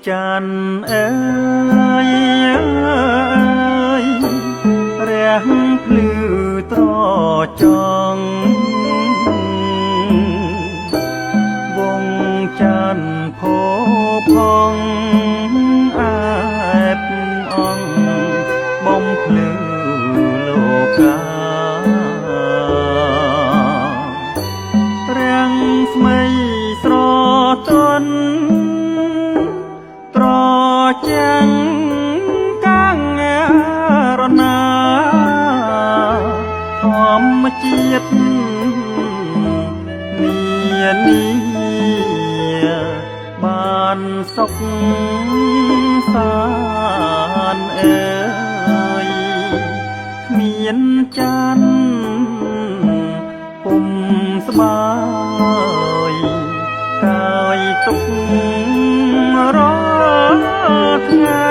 ចានអើយរះភ្លឺត្រចង់វងចានផោផងអែបអង្គបំភ្លឺលោការាំងស្មៃស្រទន់ត្រចាំងកាំងរណាធម្មជាតិនានីបានសុខសានអើយគ្មានចានពុំស្បើយកាយទុករាល់ថ្ងៃ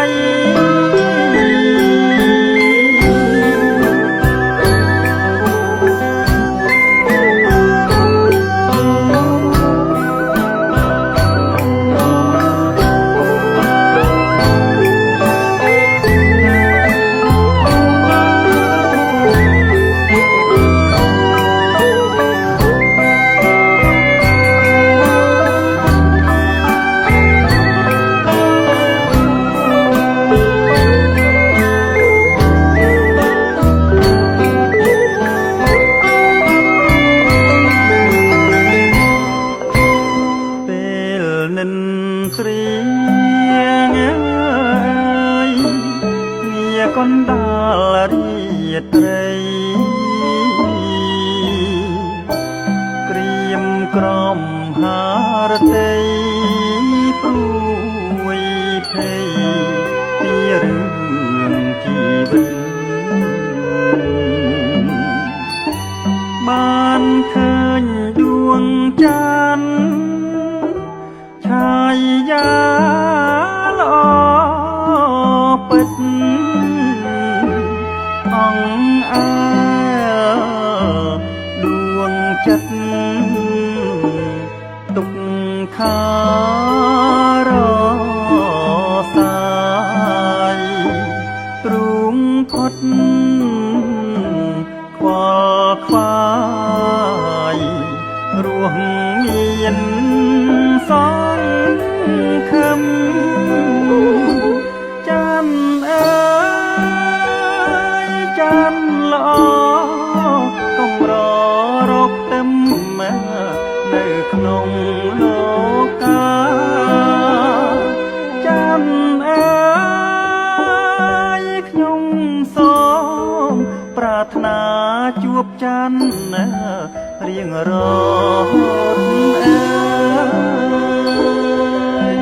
បានឃើញដួងចានឆាយយ៉ាល្អពិតអង្អើដួងចិត្តទុកខារសាយទ្រូងផុតខ្វល់ខ្វាយរស់មានសង្ឃឹមចានអើយចានល្អកុំរកទឹមនៅក្នុងលោកកាចានអើយខ្ញុំសូមប្រាថ្នាជួបចានរៀងរហូតអើយ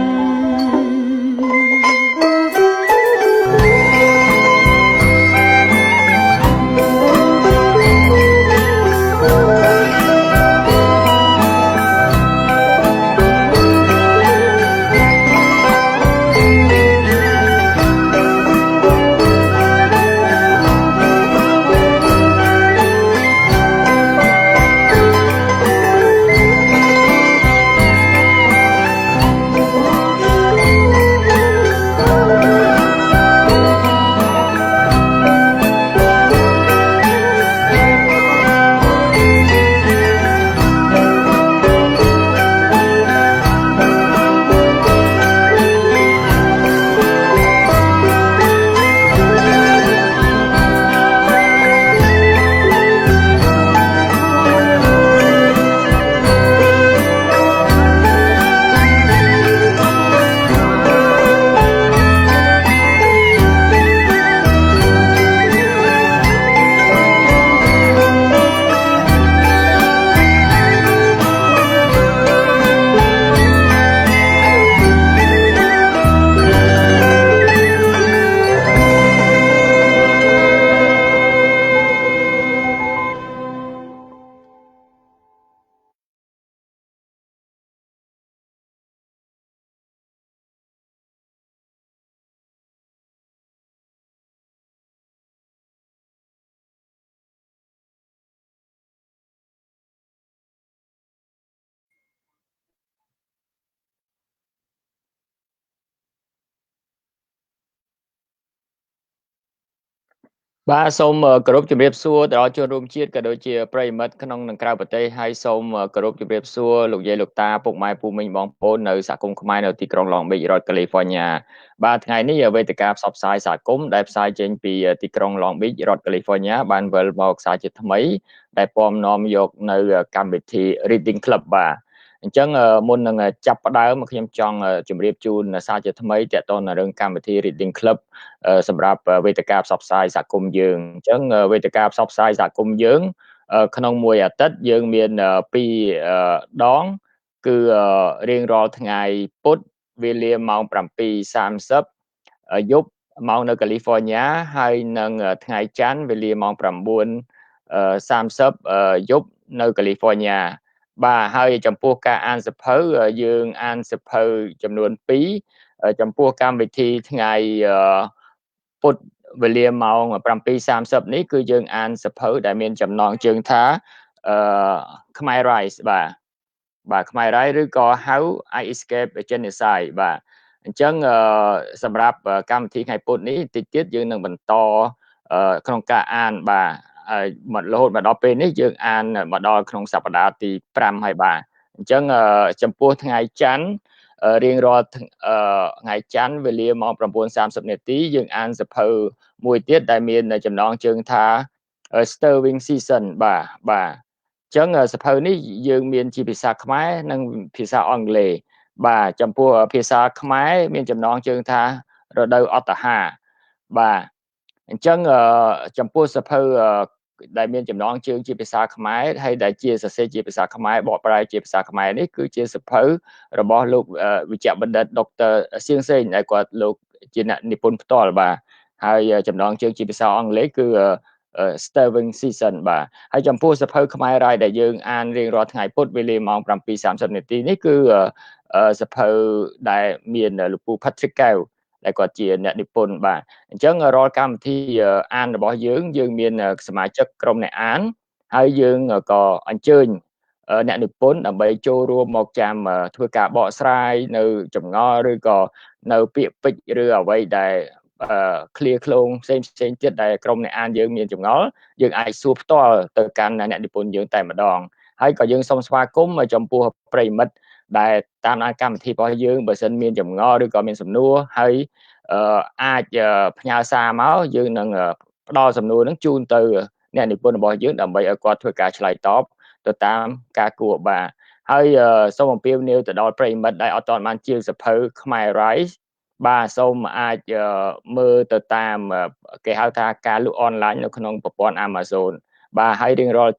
បាទសូមគោរពជំរាបសួរដល់ជនរួមជាតិក៏ដូចជាប្រិយមិត្តក្នុងនិងក្រៅប្រទេសហើយសូមគោរពជំរាបសួរលោកយាយលោកតាពុកម៉ែពូមីងបងប្អូននៅសហគមន៍ខ្មែរនៅទីក្រុង Long Beach រដ្ឋ California បាទថ្ងៃនេះវេទិកាផ្សព្វផ្សាយសហគមន៍ដែលផ្សាយចេញពីទីក្រុង Long Beach រដ្ឋ California បានវិលមកសារជាថ្មីដែលពំនាំយកនៅកម្មវិធី Reading Club បាទអញ្ចឹងមុននឹងចាប់ផ្ដើមខ្ញុំចង់ជម្រាបជូនសារជាថ្មីទាក់ទងនឹងរឿងកម្មវិធី Reading Club សម្រាប់វេទិកាផ្សព្វផ្សាយសហគមន៍យើងអញ្ចឹងវេទិកាផ្សព្វផ្សាយសហគមន៍យើងក្នុងមួយអាទិត្យយើងមាន2ដងគឺរៀងរាល់ថ្ងៃពុធវេលាម៉ោង 7:30 យប់ម៉ោងនៅកាលីហ្វ័រញ៉ាហើយនឹងថ្ងៃច័ន្ទវេលាម៉ោង 9:30 យប់នៅកាលីហ្វ័រញ៉ាបាទហើយចំពោះការអានសភៅយើងអានសភៅចំនួន2ចំពោះកម្មវិធីថ្ងៃពុធវេលាម៉ោង 7:30 នេះគឺយើងអានសភៅដែលមានចំណងជើងថាKhmer Rise បាទKhmer Rise ឬក៏ How I Escaped Genocide បាទអញ្ចឹងសម្រាប់កម្មវិធីថ្ងៃពុធនេះតិចទៀតយើងនឹងបន្តក្នុងការអានបាទរហូតមកដល់ពេលនេះយើងអានមកដល់ក្នុងសប្តាហ៍ទី5ហើយបាទអញ្ចឹងចំពោះថ្ងៃច័ន្ទរៀងរាល់ថ្ងៃច័ន្ទវេលាម៉ោង 9:30 នាទីយើងអានសភៅមួយទៀតដែលមានចំណងជើងថា Stirring Season បាទអញ្ចឹងសភៅនេះយើងមានជាភាសាខ្មែរនិងភាសាអង់គ្លេសបាទចំពោះភាសាខ្មែរមានចំណងជើងថារដូវអត្តហាបាទអញ្ចឹងចំពោះសភៅដែលមានចំណងជើងជាភាសាខ្មែរហើយដែលជាសរសេរជាភាសាខ្មែរបកប្រែជាភាសាខ្មែរនេះគឺជាសភៅរបស់លោកវិជ្ជបណ្ឌិតដុកទ័រសៀងសេងដែលគាត់លោកជាអ្នកនិពន្ធផ្ទាល់បាទហើយចំណងជើងជាភាសាអង់គ្លេសគឺ Stirring Season បាទហើយចំពោះសភៅខ្មែររាយដែលយើងអានរៀងរាល់ថ្ងៃពុធវេលាម៉ោង 7:30 នាទីនេះគឺសភៅដែលមានលោកពូ Patrick កែវដែលគាត់ជាអ្នកនិពន្ធបាទអញ្ចឹងរាល់កម្មវិធីអានរបស់យើងមានសមាជិកក្រុមអ្នកអានហើយយើងក៏អញ្ជើញអ្នកនិពន្ធដើម្បីចូលរួមមកចាំធ្វើការបកស្រាយនៅចម្ងល់ឬក៏នៅពាក្យពេចន៍ឬអ្វីដែលឃ្លាឃ្លោងផ្សេងទៀតដែលក្រុមអ្នកអានយើងមានចម្ងល់យើងអាចសួរផ្ទាល់ទៅកាន់អ្នកនិពន្ធយើងតែម្ដងហើយក៏យើងសូមស្វាគមន៍ចំពោះប្រិយមិត្តដែលតាមដានកម្មវិធីរបស់យើងបើសិនមានចម្ងល់ឬក៏មានសំណួរហើយអាចផ្ញើសារមកយើងនឹងផ្ដល់សំណួរនឹងជូនទៅអ្នកនិពន្ធរបស់យើងដើម្បីឲ្យគាត់ធ្វើការឆ្លើយតបទៅតាមការគួរបាទហើយសូមអំពាវនាវទៅដល់ប្រិយមិត្តដែលអត់ទាន់បានជាសភៅ Khmer Rise បាទសូមអាចមើលទៅតាមគេហៅថាការលក់អនឡាញនៅក្នុងប្រព័ន្ធ Amazon បាទហើយរៀងរាល់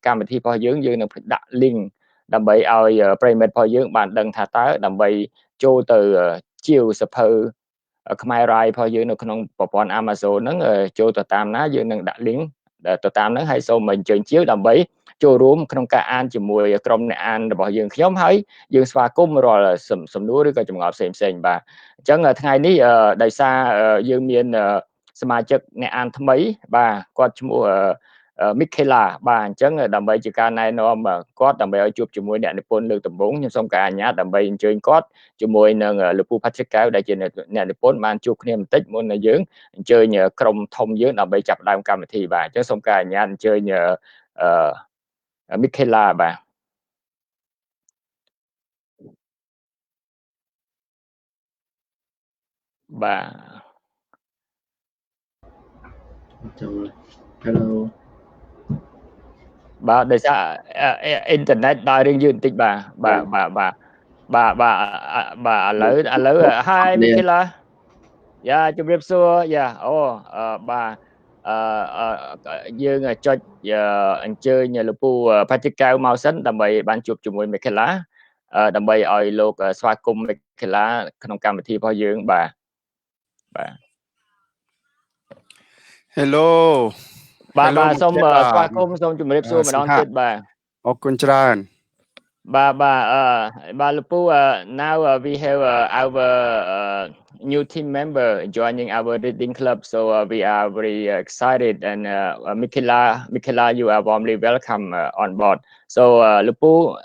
កម្មវិធីរបស់យើងនឹងដាក់ link ដើម្បីឲ្យប្រិយមិត្តរបស់យើងបានដឹងថាតើដើម្បីចូលទៅជាវសភៅខ្មែររាយរបស់យើងនៅក្នុងប្រព័ន្ធ Amazon ហ្នឹងចូលទៅតាមណាយើងនឹងដាក់ link ទៅតាមហ្នឹងហើយសូមអញ្ជើញជាវដើម្បីចូលរួមក្នុងការអានជាមួយក្រុមអ្នកអានរបស់យើងខ្ញុំហើយយើងស្វាគមន៍រាល់សំណួរឬក៏ចម្ងល់ផ្សេងបាទអញ្ចឹងថ្ងៃនេះដោយសារយើងមានសមាជិកអ្នកអានថ្មីបាទគាត់ឈ្មោះMicaela បាទអញ្ចឹងដើម្បីជាការណែនាំគាត់ដើម្បីឲ្យជួបជាមួយអ្នកនិពន្ធលើកដំបូងខ្ញុំសូមការអនុញ្ញាតដើម្បីអញ្ជើញគាត់ជាមួយនឹងលោកពូ Patrick កែវដែលជាអ្នកនិពន្ធបានជួបគ្នាបន្តិចមុននឹងយើងអញ្ជើញក្រុមធំយើងដើម្បីចាប់ផ្ដើមកម្មវិធីបាទអញ្ចឹងសូមការអនុញ្ញាតអញ្ជើញMicaela បាទចូល Hello បាទដោយសារអ៊ីនធឺណិតដល់រឿងយឺតបន្តិចបាទឥឡូវ Hi Micaela យ៉ាជំរាបសួរយ៉ាអូបាទយើងចុចអញ្ជើញលោកពូ Patrick កែវមកសិនដើម្បីបានជួបជាមួយ Micaela ដើម្បីឲ្យលោកស្វាគមន៍ Micaela ក្នុងកម្មវិធីរបស់យើងបាទ Hello បាទសូមស្វាគមន៍សូមជម្រាបសួរម្ដងទៀតបាទអរគុណច្រើន Lupu, now we have our new team member joining our reading club, so we are very excited. And Micaela, you are warmly welcome on board. So Lupu,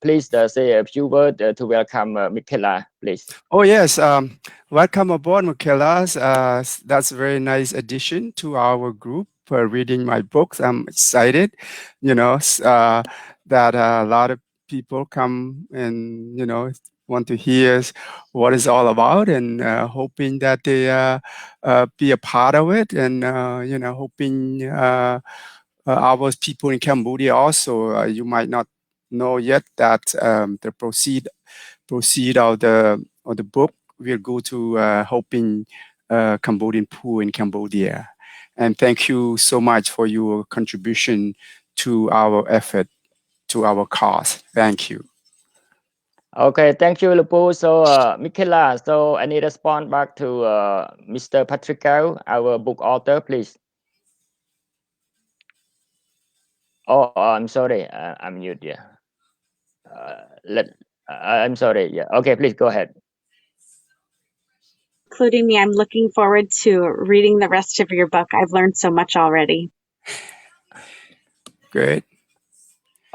please say a few words to welcome Micaela, please. Oh yes, welcome aboard, Micaela. That's a very nice addition to our group for reading my books. I'm excited, that a lot of people come and want to hear what it's all about, and hoping that they be a part of it, and hoping our people in Cambodia also. You might not know yet that the proceed of the book will go to helping Cambodian poor in Cambodia. And thank you so much for your contribution to our effort, to our cause. Thank you. Okay, thank you, Lupu. So, Micaela, so any response back to Mr. Patricio, our book author, please? Oh, I'm sorry, I'm mute. Yeah. I'm sorry. Yeah. Okay, please go ahead. Including me, I'm looking forward to reading the rest of your book. I've learned so much already. Great.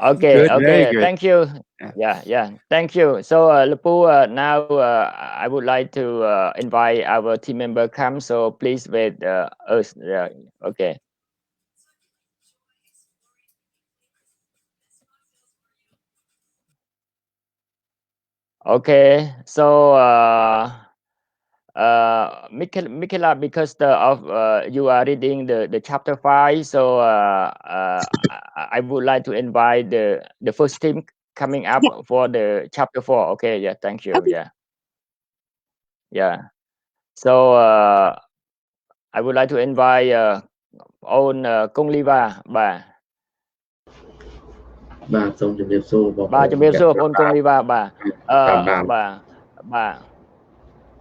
Okay, Good, very okay. good. Thank you. Yeah. Thank you. So, Lupu, now I would like to invite our team member come. So please wait us. Yeah. Okay. Okay. So, Micaela, because you are reading the chapter 5, so I would like to invite the first team coming up for the chapter 4. Okay, yeah, thank you. Okay. Yeah. So I would like to invite own Kong Lyva, bà. បាទសូមជម្រាបសួរបងប្អូន បាទជំរាបសួរបងប្អូនកុងលីវ៉ាបាទ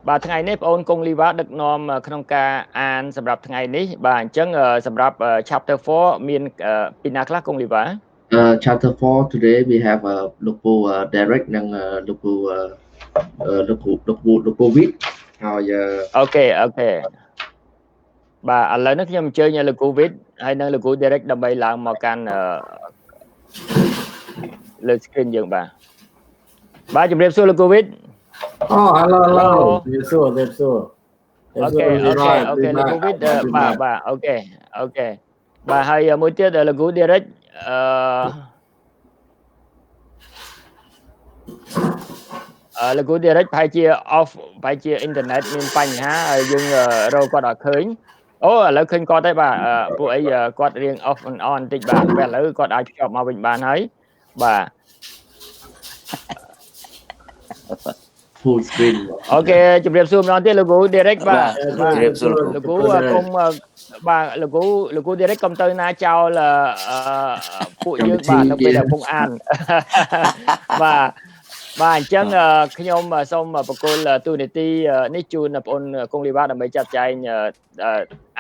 បាទថ្ងៃនេះបងប្អូនកុងលីវ៉ាដឹកនាំក្នុងការអានសម្រាប់ថ្ងៃនេះបាទអញ្ចឹងសម្រាប់ chapter 4 មានពីណាខ្លះកុងលីវ៉ា chapter 4 today we have លោកពូ Derrick និងលោកពូViith ហើយ អូខេបាទឥឡូវនេះខ្ញុំអញ្ជើញលោកពូ Viith ហើយនិងលោកពូ Derrick ដើម្បីឡើងមកកាន់លើ screen យើងបាទជំរាបសួរលោកពូ Viith hello ជំរាបសួរអូខេលោកពូ Viith បាទអូខេបាទហើយមួយទៀតលោកពូ Derrick លោកពូ Derrick ប្រហែលជា off ប្រហែលជា internet មានបញ្ហាហើយយើងរកគាត់អត់ឃើញអូឥឡូវឃើញគាត់ទេបាទពួកអីគាត់រៀង off and on បន្តិចបាទពេលឥឡូវគាត់អាចភ្ជាប់មកវិញបានហើយបាទ full screen អូខេជំរាបសួរម្ដងទៀតលោកពូ Derrick បាទជំរាបសួរលោកពូគុំបាទលោកពូ Derrick កុំទៅណាចោលពួកយើងបាទនៅពេលដែលកំពុងអានបាទអញ្ចឹងខ្ញុំសូមបកគលទូនីតិនេះជូនបងប្អូនកុងលីវ៉ាដើម្បីចាត់ចែង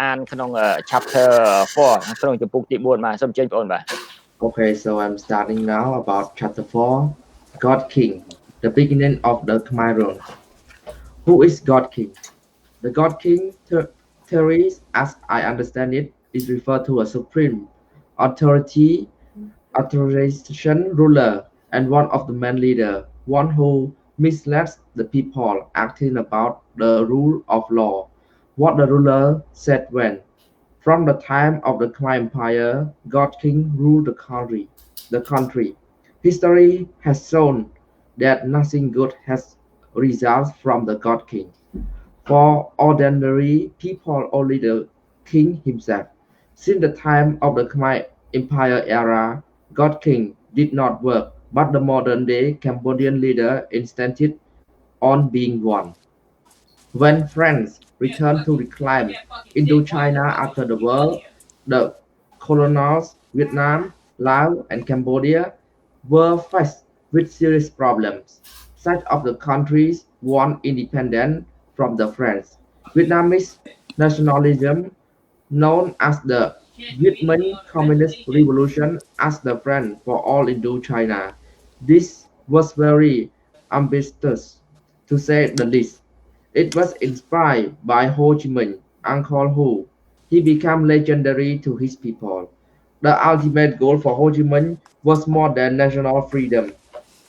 អានក្នុង chapter 4 ក្នុងចំពុកទី 4 បាទសូមអញ្ជើញបងប្អូនបាទ Okay, so I'm starting now about chapter 4, God King, the beginning of the Khmer rule. Who is God King? The God King theory, as I understand it, is referred to a supreme authorization ruler and one of the main leader, one who misleads the people acting about the rule of law, what the ruler said when. From the time of the Khmer Empire, God King ruled the country. History has shown that nothing good has resulted from the God King. For ordinary people, only the king himself. Since the time of the Khmer Empire era, God King did not work, but the modern-day Cambodian leader insisted on being one. When France returned to reclaim Indochina after the war, the colonials Vietnam, Laos, and Cambodia were faced with serious problems. Such of the countries want independence from the French. Vietnamese nationalism, known as the Viet Minh Communist Revolution, asked the French for all Indochina. This was very ambitious, to say the least. It was inspired by Ho Chi Minh, Uncle Ho. He became legendary to his people. The ultimate goal for Ho Chi Minh was more than national freedom.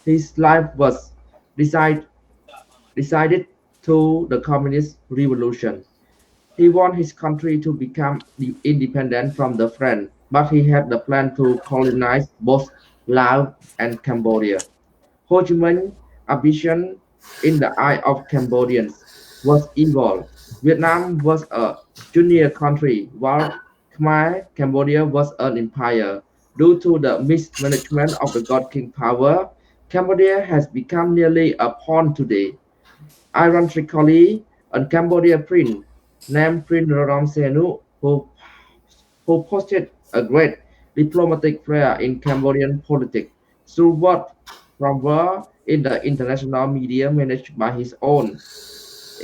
His life was decided, decided to the communist revolution. He wanted his country to become independent from the French, but he had the plan to colonize both Laos and Cambodia. Ho Chi Minh's ambition in the eye of Cambodians was evil. Vietnam was a junior country, while Khmer Cambodia was an empire. Due to the mismanagement of the God King power, Cambodia has become nearly a pawn today. Ironically, a Cambodian prince named Prince Norodom Sihanouk, who posted a great diplomatic flair in Cambodian politics through word from war in the international media managed by his own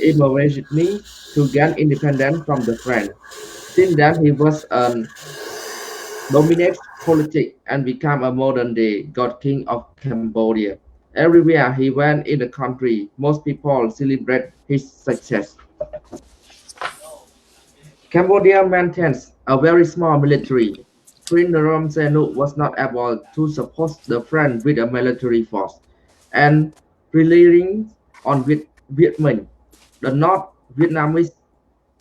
immediately to gain independence from the French. Since then, he was an dominates politics and became a modern-day god king of Cambodia. Everywhere he went in the country, most people celebrate his success. Cambodia maintains a very small military. Prince Norodom Sihanouk was not able to support the French with a military force, and relying on Viet Minh, the North Vietnamese,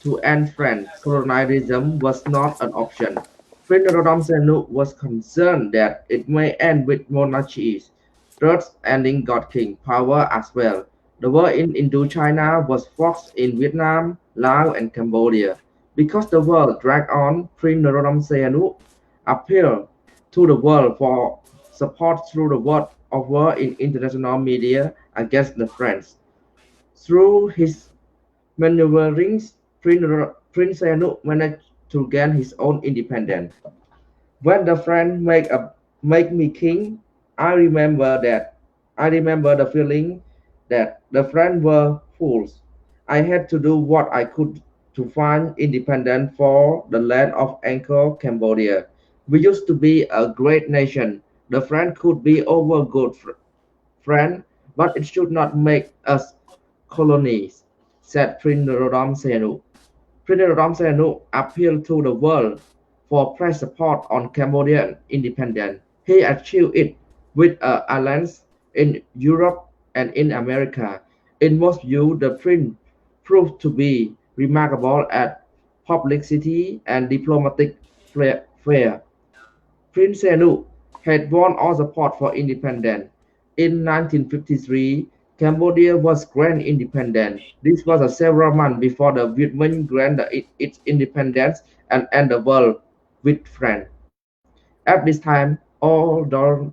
to end French colonialism was not an option. Prince Norodom Sihanouk was concerned that it may end with monarchies, thus ending God King power as well. The war in Indochina was fought in Vietnam, Laos, and Cambodia. Because the war dragged on, Prince Norodom Sihanouk appealed to the world for support through the word of war in international media against the French. Through his maneuverings, Prince Sihanouk managed to gain his own independence. When the French make me king, I remember that I remember the feeling that the French were fools. I had to do what I could to find independence for the land of Angkor, Cambodia. We used to be a great nation. The French could be over good friend, but it should not make us colonies, said Prince Norodom Sihanouk. Prince Norodom Sihanouk appealed to the world for press support on Cambodian independence. He achieved it with alliance in Europe and in America. In most views, the prince proved to be remarkable at publicity and diplomatic flair. Prince Sihanouk had won all support for independence. In 1953, Cambodia was granted independence. This was several months before the Viet Minh granted its independence and ended the war with France. At this time, elderly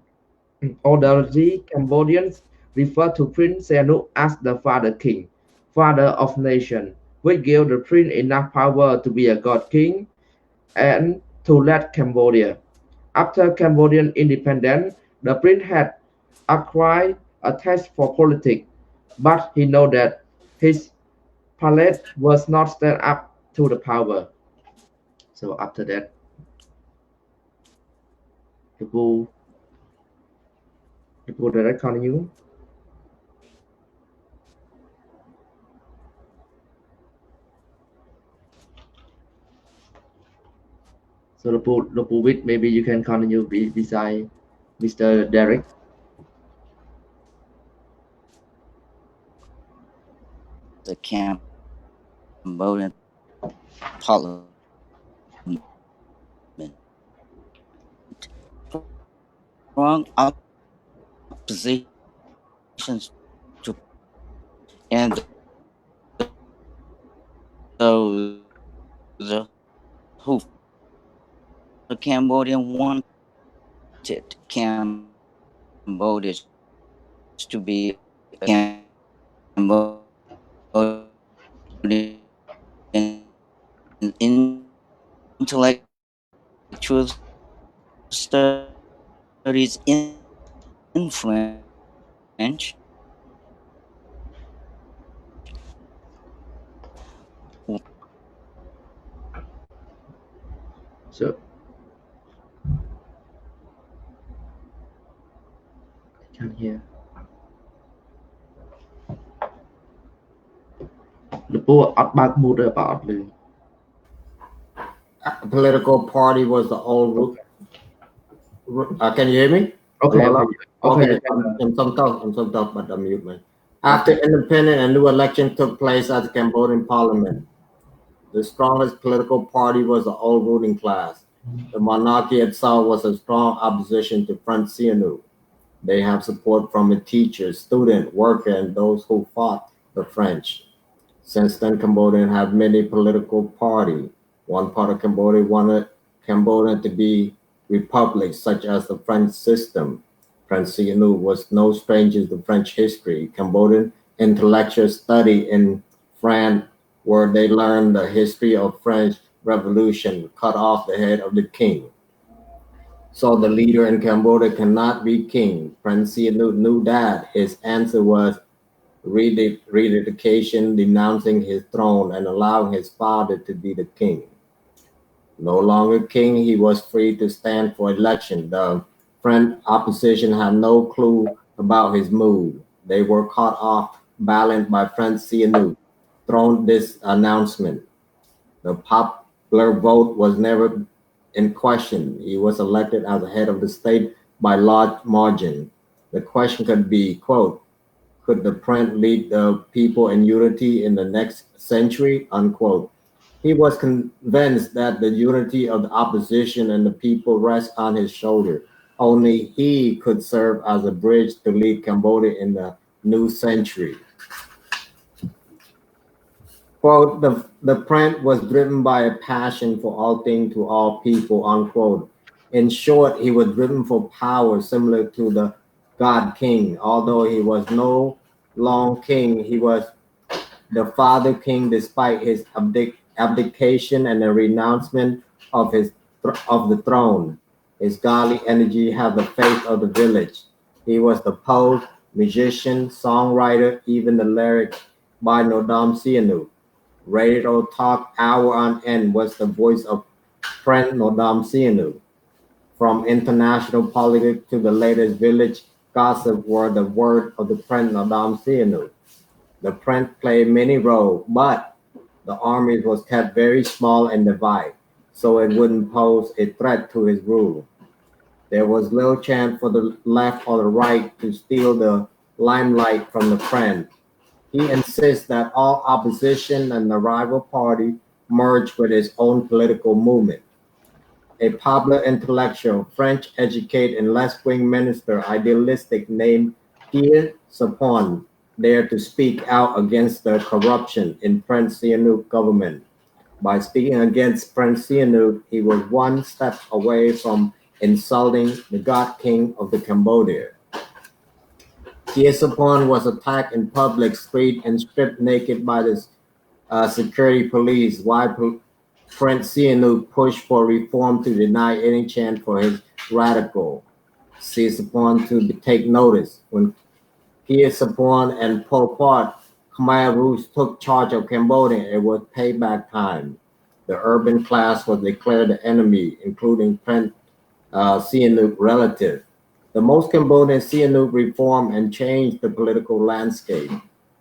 Cambodians referred to Prince Sihanouk as the Father King, Father of Nation, which gave the prince enough power to be a god king and to lead Cambodia. After Cambodian independence, the prince had acquired a taste for politics, but he knew that his palate was not stand up to the power. So after that, the bull, direct continue. So the bull with maybe you can continue beside Mr. Derrick. The Cambodian Parliament strong opposition to and those who the Cambodian wanted Cambodia to be a Cambodian intellectual studies in French. So Can't hear លពូអត់បើក mood ទេបើអត់លឺ Political party was the old root. Can you hear me? Okay, Hello? okay. I'm some talk, but I'm mute, man. After independence, a new election took place at the Cambodian parliament. The strongest political party was the old ruling class. The monarchy itself was a strong opposition to French Sihanouk. They have support from the teachers, student, worker, and those who fought the French. Since then, Cambodia have many political parties. One part of Cambodia wanted Cambodia to be republic, such as the French system. French Sihanouk was no stranger to French history. Cambodian intellectuals study in France, where they learned the history of French Revolution, cut off the head of the king. So the leader in Cambodia cannot be king. Prince Sihanouk knew that. His answer was rededication, denouncing his throne and allowing his father to be the king. No longer king, he was free to stand for election. The French opposition had no clue about his mood. They were caught off balance by Prince Sihanouk, thrown this announcement. The popular vote was never in question. He was elected as the head of the state by large margin. The question could be, quote, could the prince lead the people in unity in the next century, unquote. He was convinced that the unity of the opposition and the people rests on his shoulder. Only he could serve as a bridge to lead Cambodia in the new century. Quote, the prince was driven by a passion for all things to all people, unquote. In short, he was driven for power similar to the God King. Although he was no long king, he was the father king despite his abdication and the renouncement of the throne. His godly energy had the faith of the village. He was the poet, musician, songwriter, even the lyric by Nodam Sihanouk. Radio talk hour on end was the voice of Prince Nodam Sihanouk. From international politics to the latest village gossip were the word of the Prince Nodam Sihanouk. The prince played many roles, but the army was kept very small and divided, so it wouldn't pose a threat to his rule. There was little chance for the left or the right to steal the limelight from the prince. He insists that all opposition and the rival party merge with his own political movement. A popular intellectual, French educated and left-wing minister, idealistic named Pierre Sapon, dared to speak out against the corruption in Prince Sihanouk government. By speaking against Prince Sihanouk, he was one step away from insulting the God King of the Cambodia. Pierre Sapon was attacked in public street and stripped naked by the security police, while Prince Sihanouk pushed for reform to deny any chance for his radical. Pierre Sapon to take notice. When Pierre Sapon and Pol Pot, Khmer Rouge took charge of Cambodia, it was payback time. The urban class was declared the enemy, including Prince Sihanouk relative. The most Cambodian Sihanouk reformed and changed the political landscape.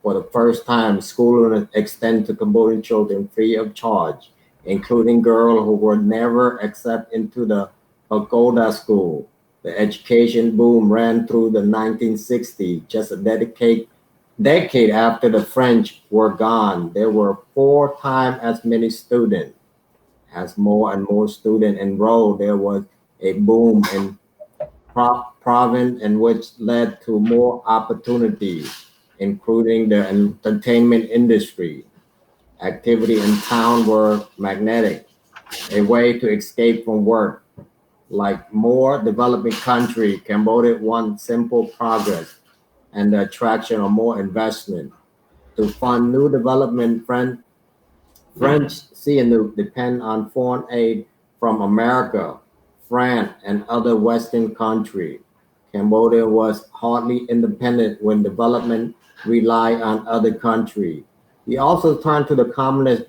For the first time, schooling extended to Cambodian children free of charge, including girls who were never accepted into the Pagoda school. The education boom ran through the 1960s, just a decade after the French were gone. There were 4 times as many students. As more and more students enrolled, there was a boom in province, and which led to more opportunities, including the entertainment industry. Activity in town were magnetic, a way to escape from work. Like more developing country, Cambodia wants simple progress and the attraction of more investment. To fund new development, French Sihanouk depend on foreign aid from America, France, and other Western countries. Cambodia was hardly independent when development relied on other countries. He also turned to the communist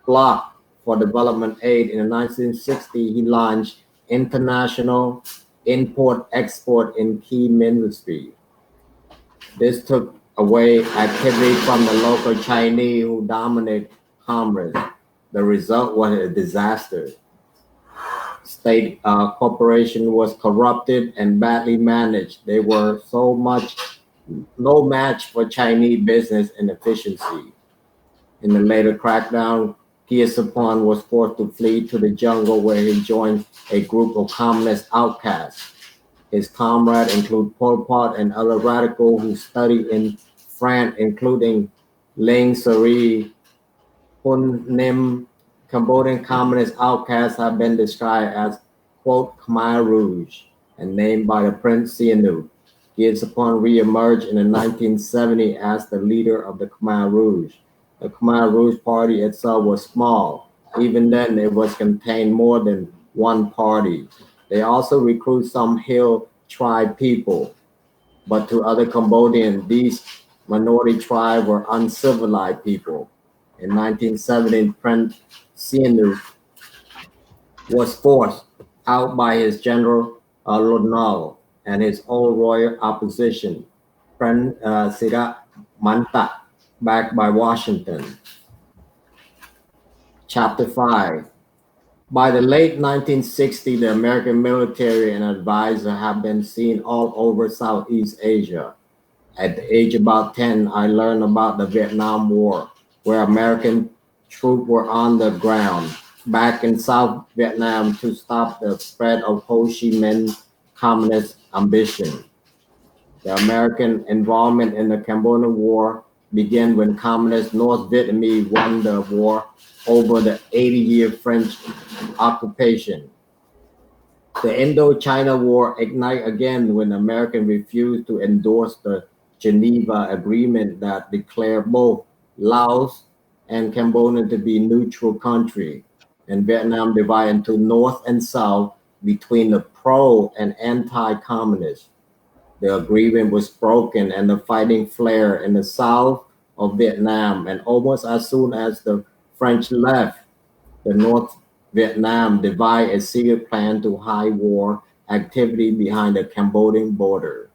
bloc for development aid. In the 1960s, he launched International import-export in key industry. This took away activity from the local Chinese who dominated commerce. The result was a disaster. State corporation was corrupted and badly managed. They were no match for Chinese business and efficiency. In the later crackdown, Phoun was forced to flee to the jungle where he joined a group of communist outcasts. His comrades include Pol Pot and other radicals who studied in France, including Ling Sari, Phoun Nim. Cambodian communist outcasts have been described as, quote, Khmer Rouge, and named by the Prince Sihanouk. Phoun re-emerged in the 1970s as the leader of the Khmer Rouge. The Khmer Rouge party itself was small. Even then, it was contained more than one party. They also recruit some hill tribe people. But to other Cambodians, these minority tribes were uncivilized people. In 1970, Prince Sihanouk was forced out by his general Lodnal and his old royal opposition, Prince Sirat Manta, backed by Washington. Chapter 5. By the late 1960s, the American military and advisor have been seen all over Southeast Asia. At the age of about 10, I learned about the Vietnam War, where American troops were on the ground back in South Vietnam to stop the spread of Ho Chi Minh's communist ambition. The American involvement in the Cambodian War began when communist North Vietnamese won the war over the 80-year French occupation. The Indochina War ignited again when Americans refused to endorse the Geneva Agreement that declared both Laos and Cambodia to be neutral countries, and Vietnam divided into North and South between the pro and anti-communists. The agreement was broken and the fighting flared in the south of Vietnam, and almost as soon as the French left, the North Vietnam devised a secret plan to hide war activity behind the Cambodian border.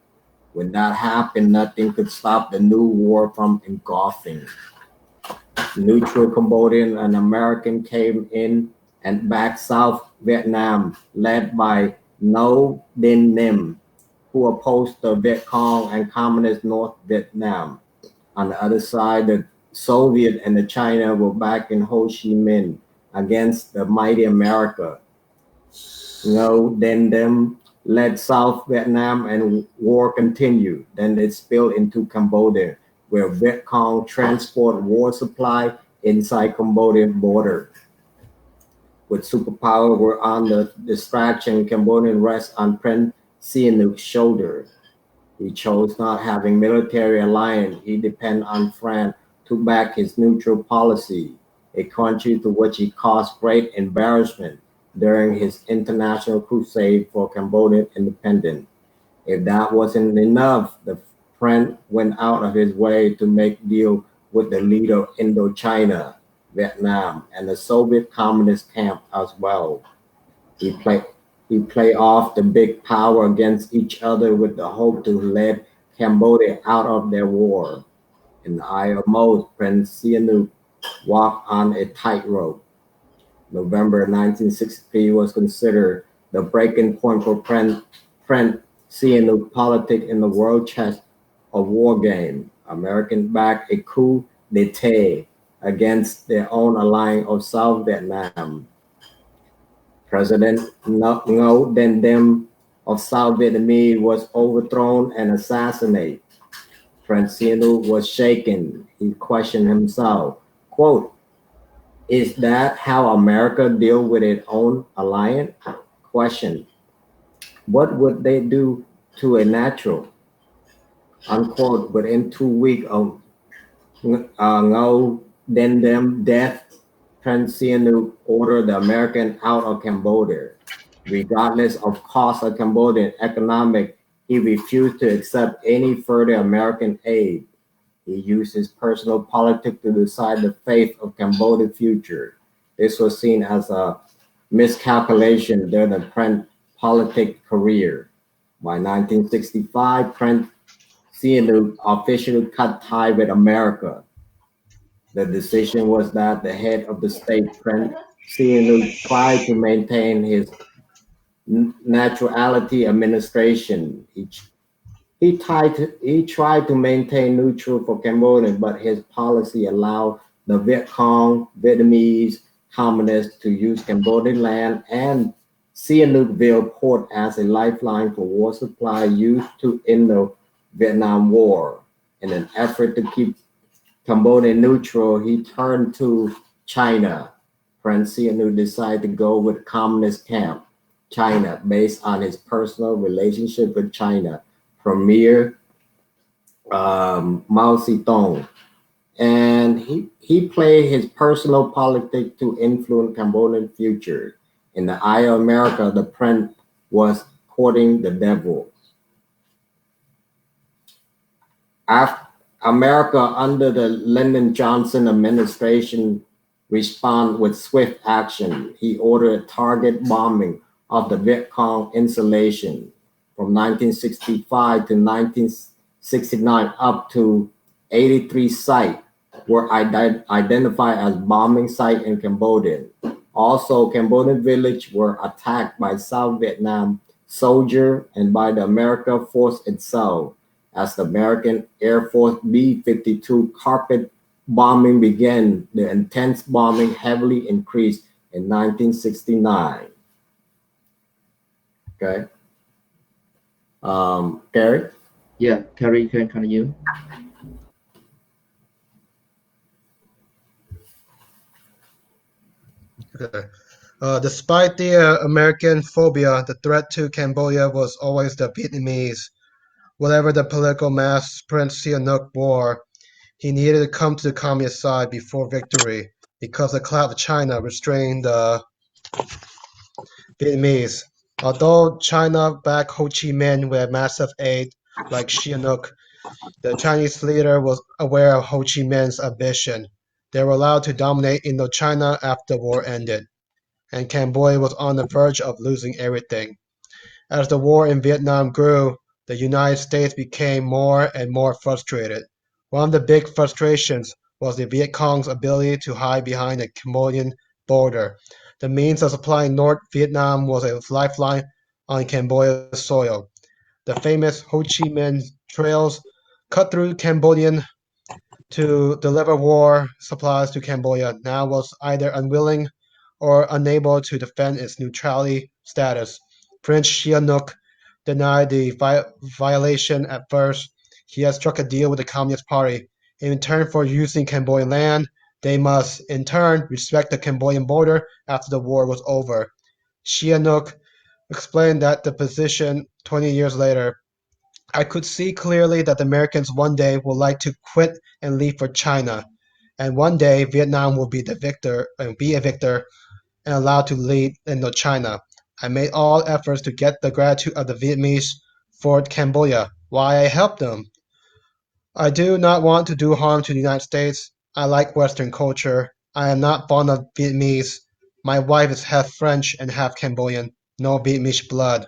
When that happened, nothing could stop the new war from engulfing. Neutral Cambodian and American came in and backed South Vietnam, led by Ngo Dinh Nim, who opposed the Viet Cong and Communist North Vietnam. On the other side, the Soviet and the China were backing Ho Chi Minh against the mighty America. Ngo Dinh Nim led South Vietnam and war continued. Then it spilled into Cambodia, where Viet Cong transport war supply inside Cambodian border. With superpower were on the distraction, Cambodian rests on Prince Sihanouk's shoulder. He chose not having military alliance. He depended on France to back his neutral policy, a country to which he caused great embarrassment during his international crusade for Cambodian independence. If that wasn't enough, the French went out of his way to make deal with the leader of Indochina, Vietnam, and the Soviet communist camp as well. He played off the big power against each other with the hope to lead Cambodia out of their war. In the eye of most, Prince Sihanouk walked on a tightrope. November 1963 was considered the breaking point for Prince Sihanouk politics in the world chess of war game. Americans backed a coup d'etat against their own alliance of South Vietnam. President Ngo Dinh Nim of South Vietnamese was overthrown and assassinated. Prince Sihanouk was shaken. He questioned himself, quote, "Is that how America deal with its own alliance?" Question, "What would they do to a natural?" Unquote. Within 2 weeks of Ngo Dinh Nim's death, Prince Sihanouk ordered the American out of Cambodia. Regardless of cost of Cambodian economic, he refused to accept any further American aid. He used his personal politics to decide the fate of Cambodia's future. This was seen as a miscalculation during the politic career. By 1965, Prince Sihanouk officially cut ties with America. The decision was that the head of the state, Prince Sihanouk, tried to maintain his neutrality administration. He tried to maintain neutral for Cambodia, but his policy allowed the Viet Cong, Vietnamese communists to use Cambodian land and Sihanoukville port as a lifeline for war supply used to end the Vietnam War. In an effort to keep Cambodia neutral, he turned to China. Prince Sihanouk decided to go with communist camp, China, based on his personal relationship with China Premier Mao Zedong. And he played his personal politics to influence Cambodian future. In the eye of America, the prince was courting the devil. After America, under the Lyndon Johnson administration, responded with swift action. He ordered target bombing of the Viet Cong installation. From 1965 to 1969, up to 83 sites were identified as bombing sites in Cambodia. Also, Cambodian villages were attacked by South Vietnam soldiers and by the American force itself. As the American Air Force B-52 carpet bombing began, the intense bombing heavily increased in 1969. Okay. Kerry? Yeah, Kerry, can continue. Okay. Despite the American phobia, the threat to Cambodia was always the Vietnamese. Whatever the political mask Prince Sihanouk wore, he needed to come to the communist side before victory, because the clout of China restrained the Vietnamese. Although China backed Ho Chi Minh with massive aid like Sihanouk, the Chinese leader was aware of Ho Chi Minh's ambition. They were allowed to dominate Indochina after the war ended, and Cambodia was on the verge of losing everything. As the war in Vietnam grew, the United States became more and more frustrated. One of the big frustrations was the Viet Cong's ability to hide behind the Cambodian border. The means of supplying North Vietnam was a lifeline on Cambodia's soil. The famous Ho Chi Minh trails cut through Cambodian to deliver war supplies to Cambodia now was either unwilling or unable to defend its neutrality status. Prince Sihanouk denied the violation at first. He had struck a deal with the Communist Party. In return for using Cambodian land, they must, in turn, respect the Cambodian border after the war was over. Sihanouk explained that the position 20 years later. I could see clearly that the Americans one day would like to quit and leave for China, and one day Vietnam will be a victor and allowed to lead Indochina. I made all efforts to get the gratitude of the Vietnamese for Cambodia. Why I helped them? I do not want to do harm to the United States. I like Western culture. I am not fond of Vietnamese. My wife is half French and half Cambodian. No Vietnamese blood.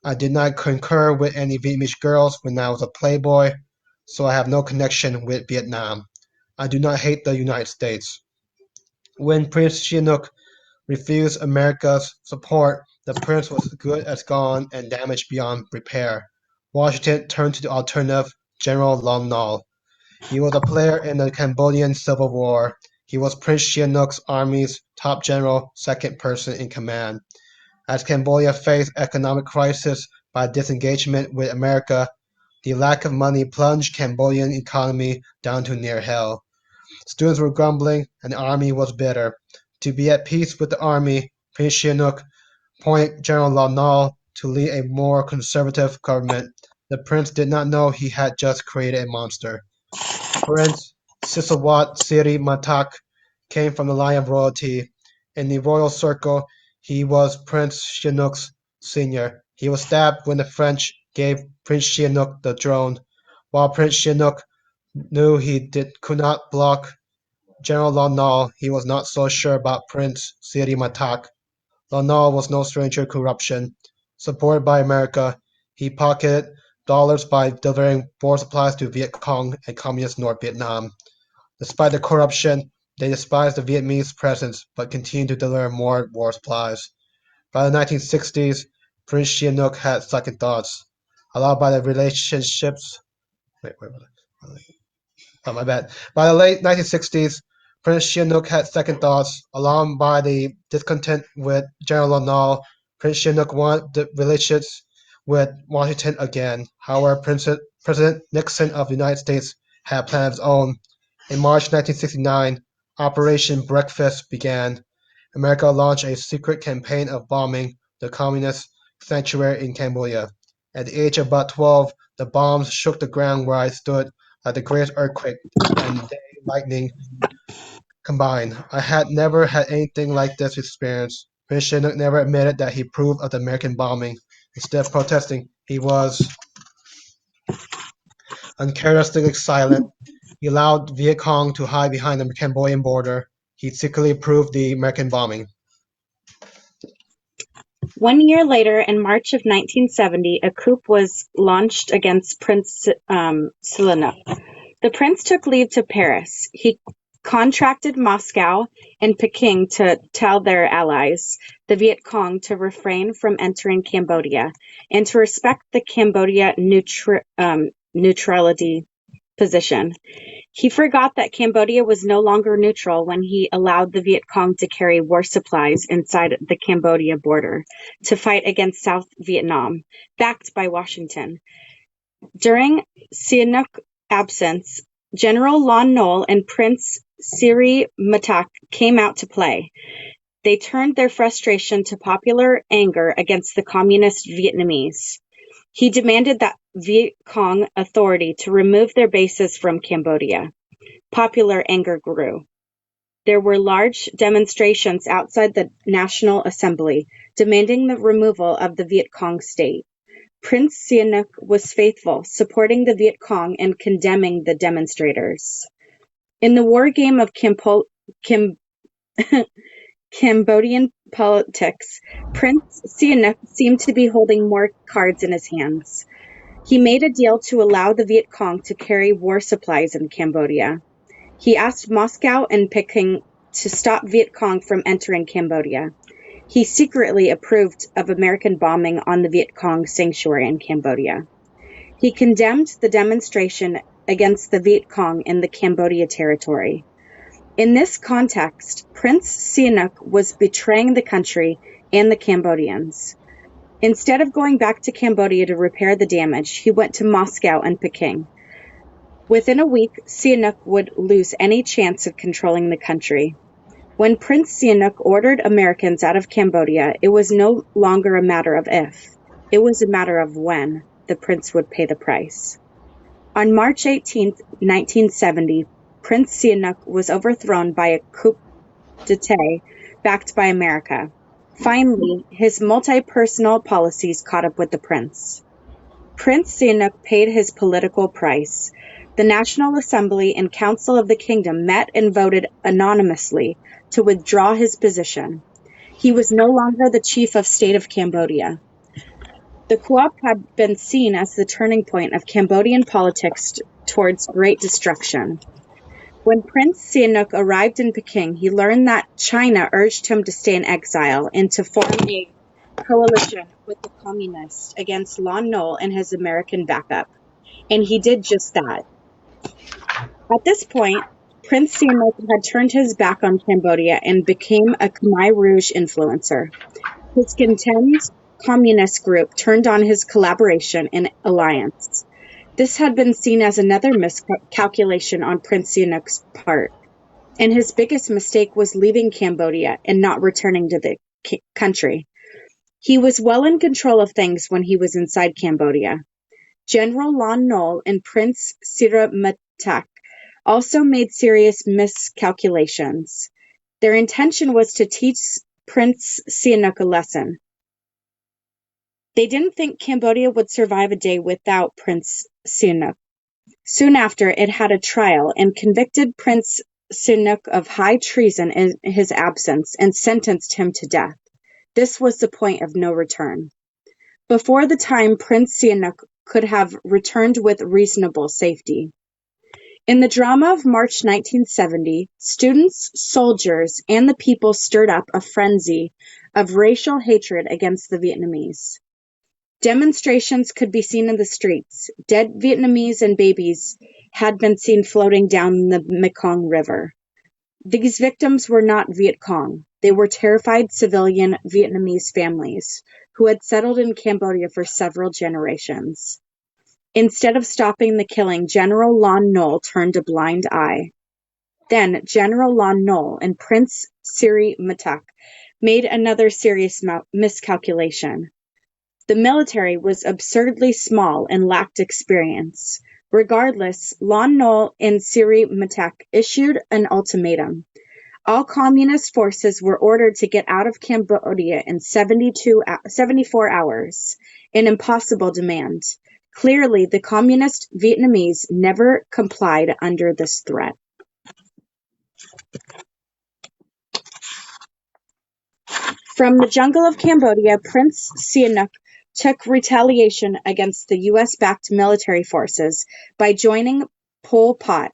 I did not concur with any Vietnamese girls when I was a playboy, so I have no connection with Vietnam. I do not hate the United States. When Prince Sihanouk refused America's support, the prince was good as gone and damaged beyond repair. Washington turned to the alternative, General Lon Nol. He was a player in the Cambodian Civil War. He was Prince Sihanouk's army's top general, second person in command. As Cambodia faced economic crisis by disengagement with America, the lack of money plunged Cambodian economy down to near hell. Students were grumbling, and the army was bitter. To be at peace with the army, Prince Sihanouk appointed General Lon Nol to lead a more conservative government. The prince did not know he had just created a monster. Prince Sisawat Siri Matak came from the line of royalty. In the royal circle, he was Prince Sihanouk's senior. He was stabbed when the French gave Prince Sihanouk the throne. While Prince Sihanouk knew he could not block General Lon Nol, he was not so sure about Prince Siri Matak. Lon Nol was no stranger to corruption. Supported by America, he pocketed dollars by delivering war supplies to Viet Cong and Communist North Vietnam. Despite the corruption, they despised the Vietnamese presence but continued to deliver more war supplies. By the 1960s, Prince Sihanouk had second thoughts. Allowed by the relationships... my bad. By the late 1960s, Prince Sihanouk had second thoughts. Alarmed by the discontent with General Lon Nol, Prince Sihanouk wanted the relations with Washington again. However, President Nixon of the United States had a plan of his own. In March 1969, Operation Breakfast began. America launched a secret campaign of bombing the communist sanctuary in Cambodia. At the age of about 12, the bombs shook the ground where I stood like the greatest earthquake and day lightning combined. I had never had anything like this experience. Prince Sihanouk never admitted that he approved of the American bombing. Instead of protesting, he was uncharacteristically silent. He allowed Viet Cong to hide behind the Cambodian border. He secretly approved the American bombing. 1 year later, in March of 1970, a coup was launched against Prince Sihanouk. The prince took leave to Paris. He contracted Moscow and Peking to tell their allies, the Viet Cong, to refrain from entering Cambodia and to respect the Cambodia neutrality position. He forgot that Cambodia was no longer neutral when he allowed the Viet Cong to carry war supplies inside the Cambodia border to fight against South Vietnam, backed by Washington. During Sihanouk's absence, General Lon Nol and Prince Siri Matak came out to play. They turned their frustration to popular anger against the communist Vietnamese. He demanded that Viet Cong authority to remove their bases from Cambodia. Popular anger grew. There were large demonstrations outside the National Assembly demanding the removal of the Viet Cong state. Prince Sihanouk was faithful, supporting the Viet Cong and condemning the demonstrators. In the war game of Cambodian politics, Prince Sihanouk seemed to be holding more cards in his hands. He made a deal to allow the Viet Cong to carry war supplies in Cambodia. He asked Moscow and Peking to stop Viet Cong from entering Cambodia. He secretly approved of American bombing on the Viet Cong sanctuary in Cambodia. He condemned the demonstration against the Viet Cong in the Cambodia territory. In this context, Prince Sihanouk was betraying the country and the Cambodians. Instead of going back to Cambodia to repair the damage, he went to Moscow and Peking. Within a week, Sihanouk would lose any chance of controlling the country. When Prince Sihanouk ordered Americans out of Cambodia, it was no longer a matter of if, it was a matter of when the prince would pay the price. On March 18, 1970, Prince Sihanouk was overthrown by a coup d'etat backed by America. Finally, his multi-personal policies caught up with the prince. Prince Sihanouk paid his political price. The National Assembly and Council of the Kingdom met and voted anonymously to withdraw his position. He was no longer the chief of state of Cambodia. The coup had been seen as the turning point of Cambodian politics towards great destruction. When Prince Sihanouk arrived in Peking, he learned that China urged him to stay in exile and to form a coalition with the communists against Lon Nol and his American backup. And he did just that. At this point, Prince Sihanouk had turned his back on Cambodia and became a Khmer Rouge influencer. His contemned communist group turned on his collaboration and alliance. This had been seen as another miscalculation on Prince Sihanouk's part, and his biggest mistake was leaving Cambodia and not returning to the country. He was well in control of things when he was inside Cambodia. General Lon Nol and Prince Siri Matak also made serious miscalculations. Their intention was to teach Prince Sihanouk a lesson. They didn't think Cambodia would survive a day without Prince Sihanouk. Soon after, it had a trial and convicted Prince Sihanouk of high treason in his absence and sentenced him to death. This was the point of no return. before the time Prince Sihanouk could have returned with reasonable safety. In the drama of March 1970, students, soldiers, and the people stirred up a frenzy of racial hatred against the Vietnamese. Demonstrations could be seen in the streets. Dead Vietnamese and babies had been seen floating down the Mekong River. These victims were not Viet Cong. They were terrified civilian Vietnamese families who had settled in Cambodia for several generations. Instead of stopping the killing, General Lon Nol turned a blind eye. Then General Lon Nol and Prince Siri Matak made another serious miscalculation. The military was absurdly small and lacked experience. Regardless, Lon Nol and Siri Matak issued an ultimatum. All communist forces were ordered to get out of Cambodia in 74 hours, an impossible demand. Clearly, the communist Vietnamese never complied under this threat. From the jungle of Cambodia, Prince Sihanouk took retaliation against the U.S.-backed military forces by joining Pol Pot,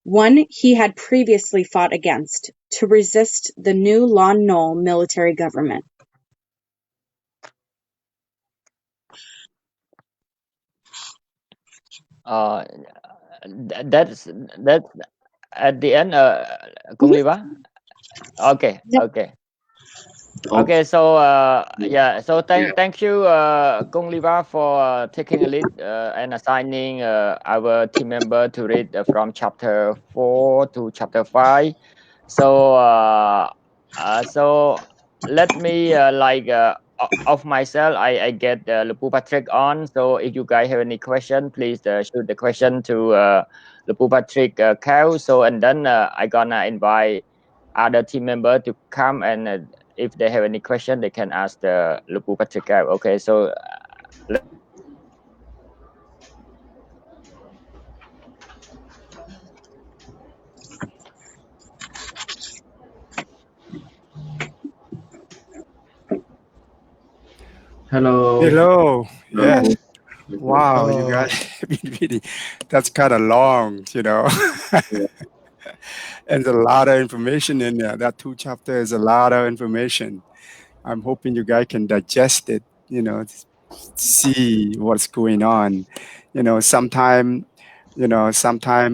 one he had previously fought against, to resist the new Lon Nol military government. That's at the end, Kung Lyva? Okay, Yep. okay. Oh, Okay, so yeah, so thank you, Kung Lyva, for taking a lead and assigning our team member to read from chapter 4 to chapter 5. So so let me of myself, I get Lepu Patrick on. So if you guys have any question, please shoot the question to Lepu Patrick Cow. So and then I gonna invite other team member to come, and if they have any question, they can ask the Lepu Patrick Cow. Okay, so hello. Hello. Yes. Hello. Wow, you guys have been reading. That's kind of long, and there's a lot of information in there. That 2 chapters is a lot of information. I'm hoping you guys can digest it, see what's going on. Sometime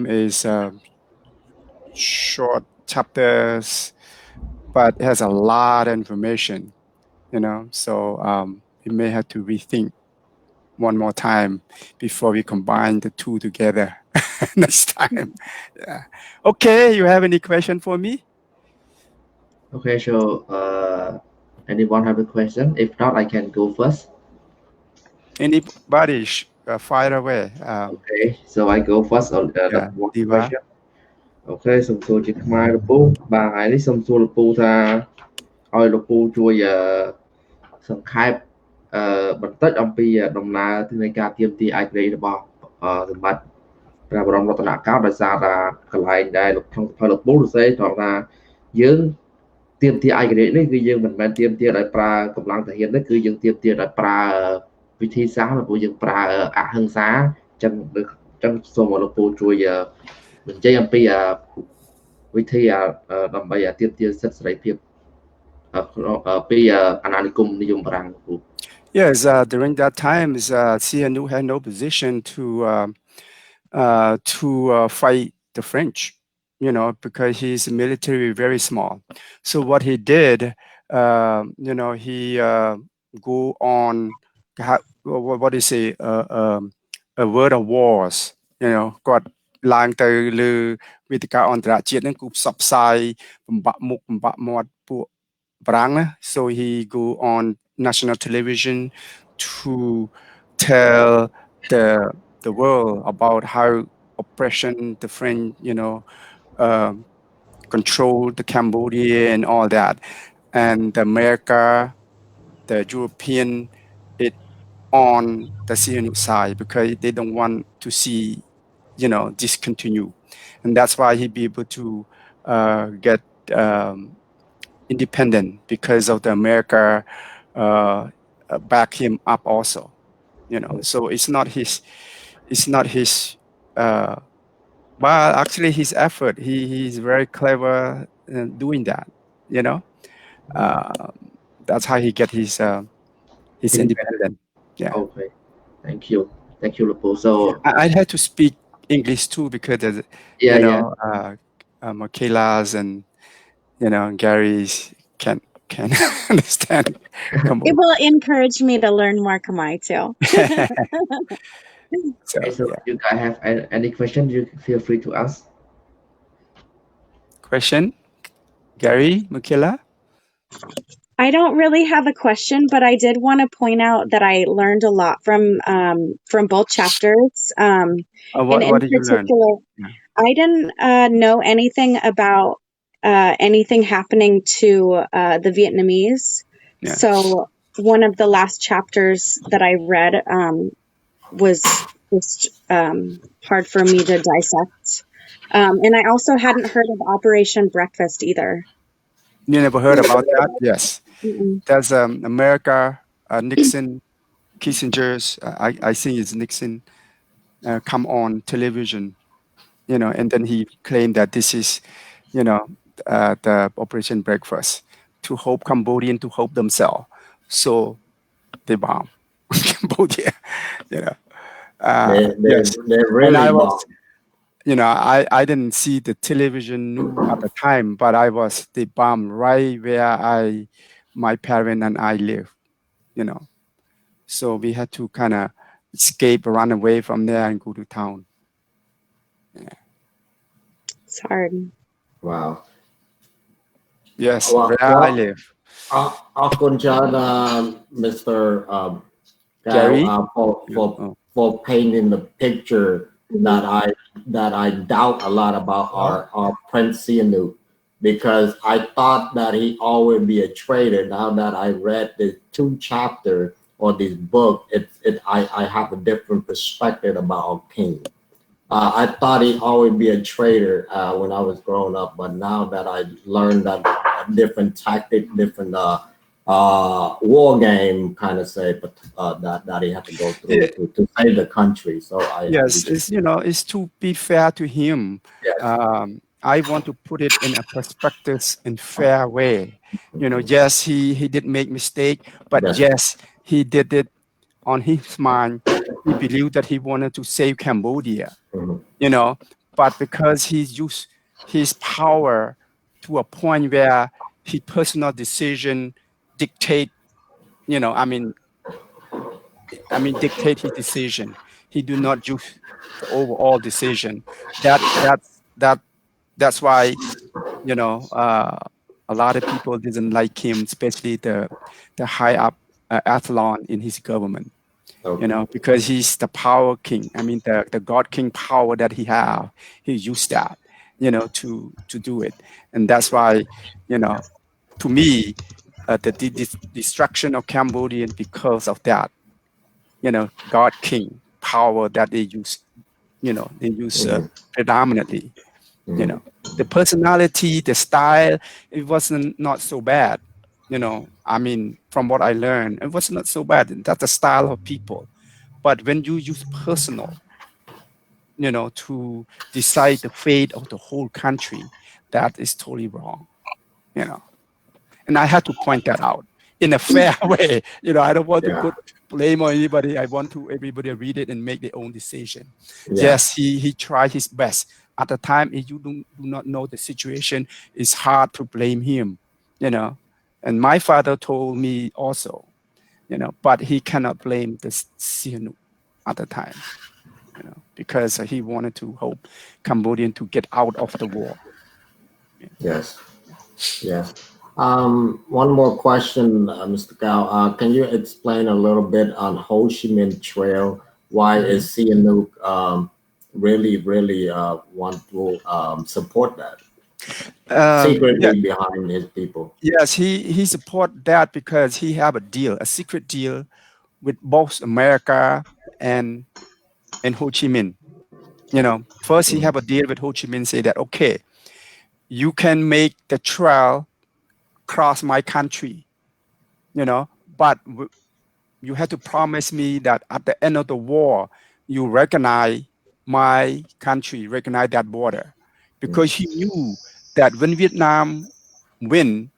is short chapters, but it has a lot of information, so we may have to rethink one more time before we combine the 2 together next time. Yeah. Okay, you have any question for me? Okay, so anyone have a question? If not, I can go first. Anybody fire away. Okay, so I go first on the one Lyva. question. Okay, សូមសួរជាខ្មែរលោកពូបាទថ្ងៃនេះសូមសួរលោកពូថាឲ្យលោកពូជួយសង្ខេបបន្តិចអំពីដំណើរនៃការទាមទារឯករាជ្យរបស់សម្បត្តិព្រះបរមរតនកោដ្ឋដោយសារថាកន្លែងដែលលោកក្នុងសភៅលោកពូសរសេរត្រង់ថាយើងទាមទារឯករាជ្យនេះគឺយើងមិនមែនទាមទារដោយប្រើកម្លាំងទាហានទេគឺយើងទាមទារដោយប្រើវិធីសាស្ត្រព្រោះយើងប្រើអហិង្សាចឹងសូមឲ្យលោកពូជួយបញ្ជាក់អំពីវិធីដើម្បីទាមទារសិទ្ធិសេរីភាពពីអាណានិគមនិយមបារាំងលោកពូ Yes, during that time, Sihanouk had no position to fight the French, because his military very small. So what he did, he go on, what do you say, a word of wars, គាត់ឡើងទៅលើវេទិកាអន្តរជាតិហ្នឹងគឺផ្សព្វផ្សាយបំបាក់មុខបំបាក់មាត់ពួកបារាំងណា so he go on national television to tell the world about how oppression the French control the Cambodia and all that, and the America, the European, it on the Sihanouk side because they don't want to see discontinue, and that's why he be able to get independent because of the America back him up also, so it's not his but actually his effort, he's very clever doing that, that's how he get his independence. Yeah. Okay. Thank you, Lepo. So I had to speak English too because there's, Micaela's and Gary's can understand. It will encourage me to learn more Khmer too. So, okay, so you guys have any question, you feel free to ask. Question, Gary, Micaela? I don't really have a question, but I did want to point out that I learned a lot from both chapters. What did you learn? Yeah. I didn't know anything about anything happening to the Vietnamese. Yeah. So one of the last chapters that I read was just hard for me to dissect. And I also hadn't heard of Operation Breakfast either. You never heard about that? Yes. Mm-mm. There's America, Nixon, Kissinger's, I think it's Nixon, come on television, and then he claimed that this is, the Operation Breakfast to help Cambodian to help themselves. So they bomb Cambodia, yes. They really And I was, bomb. I didn't see the television news at the time, but they bombed right where my parents and I live, So we had to kind of escape, run away from there and go to town. Yeah. It's hard. Wow. Yes, Well, where I live. អរគុណច្រើន Mr. Gary, for painting the picture that I doubt a lot about our Prince Sihanouk, because I thought that he always be a traitor. Now that I read the 2 chapters or this book, I have a different perspective about our king. I thought he'd always be a traitor when I was growing up, but now that I learned that different tactic, different war game kind of say, but that he had to go through to save the country. So it's to be fair to him. Yes. I want to put it in a perspective in fair way. Yes, he did make mistake, but yes, he did it on his mind. He believed that he wanted to save Cambodia, but because he used his power to a point where his personal decision dictate, dictate his decision. He do not use the overall decision. That's why, a lot of people didn't like him, especially the high up echelon in his government. Okay. Because he's the power king. The God king power that he have, he used that, to do it. And that's why, to me, the destruction of Cambodia because of that, God king power that they use, predominantly. The personality, the style, it wasn't not so bad. From what I learned, it was not so bad. That's the style of people. But when you use personal, to decide the fate of the whole country, that is totally wrong. And I had to point that out in a fair way. I don't want to put blame on anybody. I want everybody to read it and make their own decision. Yes, he tried his best. At the time, if you do not know the situation, it's hard to blame him, And my father told me also, but he cannot blame the Sihanouk at the time, because he wanted to help Cambodian to get out of the war. Yes. Yes. One more question, Mr. Gao. Can you explain a little bit on Ho Chi Minh Trail? Why is Sihanouk really want to support that? Secretly behind his people. Yes, he support that because he have a secret deal with both America and Ho Chi Minh. First he have a deal with Ho Chi Minh, say that, okay, you can make the trail cross my country, but you have to promise me that at the end of the war, you recognize my country, recognize that border. Because he knew that when Vietnam win,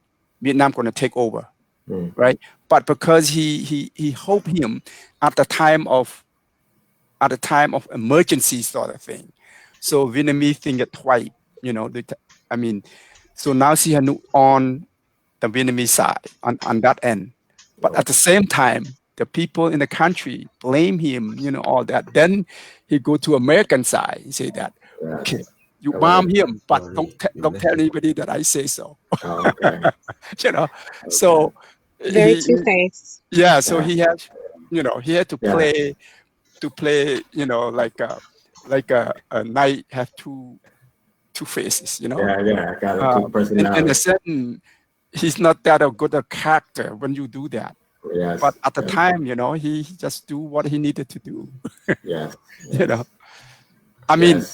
Vietnam going to take over, right? But because he hoped him at the time of emergency sort of thing. So Vietnamese think it twice, you know. So now Sihanouk on the Vietnamese side, on that end. But at the same time, the people in the country blame him, you know, all that. Then he go to American side and say that, okay, you bomb him, but don't tell anybody that I say so. You know, so Very he two-faced. yeah, so he had, you know, he had to play, you know, like a knight have two faces, you know. Got a two In personality. a certain, he's not that a good a character when you do that. Yes. But at the time, you know, he just do what he needed to do. Yes. You know, I mean,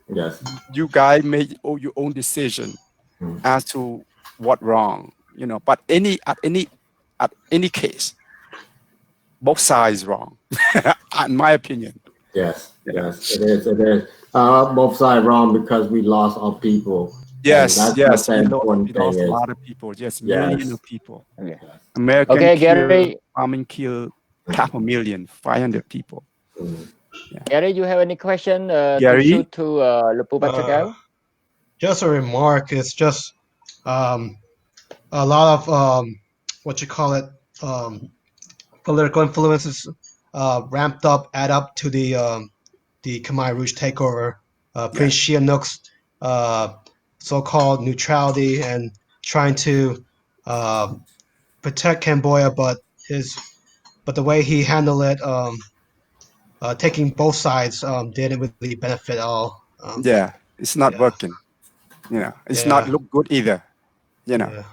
Yes. you guys made your own decision as to what wrong, you know. But at any case, both sides wrong, in my opinion. Yes. Yes. It is. It is. Both sides wrong because we lost our people. Yes. That's Yes. the important We lost thing a is. lot of people. Yes, millions of people. Okay. American Okay, killed, Gary. bombing killed half a million, 500 people. Gary, you have any question to Gary? shoot to Lepu Patrikau? Just a remark. It's just a lot of what you call it, political influences ramped up, add up to the Khmer Rouge takeover. Prince Sihanouk's so-called neutrality and trying to protect Cambodia, but the way he handled it, taking both sides, didn't really benefit all. Yeah, it's not working. You know, it's not look good either. You know,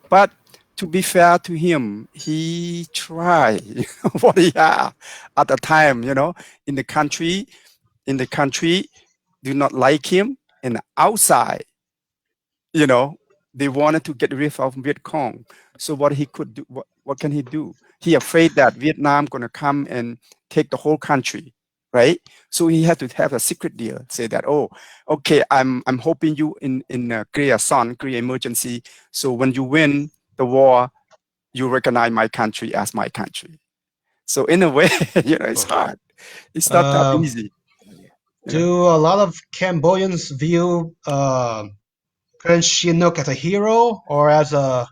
but to be fair to him, he tried what he had at the time. You know, in the country, do not like him, and outside, you know, they wanted to get rid of Viet Cong. So what he could do, what can he do? He afraid that Vietnam gonna come and take the whole country, right? So he had to have a secret deal, say that, oh, okay, I'm hoping you in Korea Son, Korea emergency. So when you win the war, you recognize my country as my country. So in a way, you know, it's hard. It's not that easy. Do a lot of Cambodians view Prince Sihanouk as a hero or as a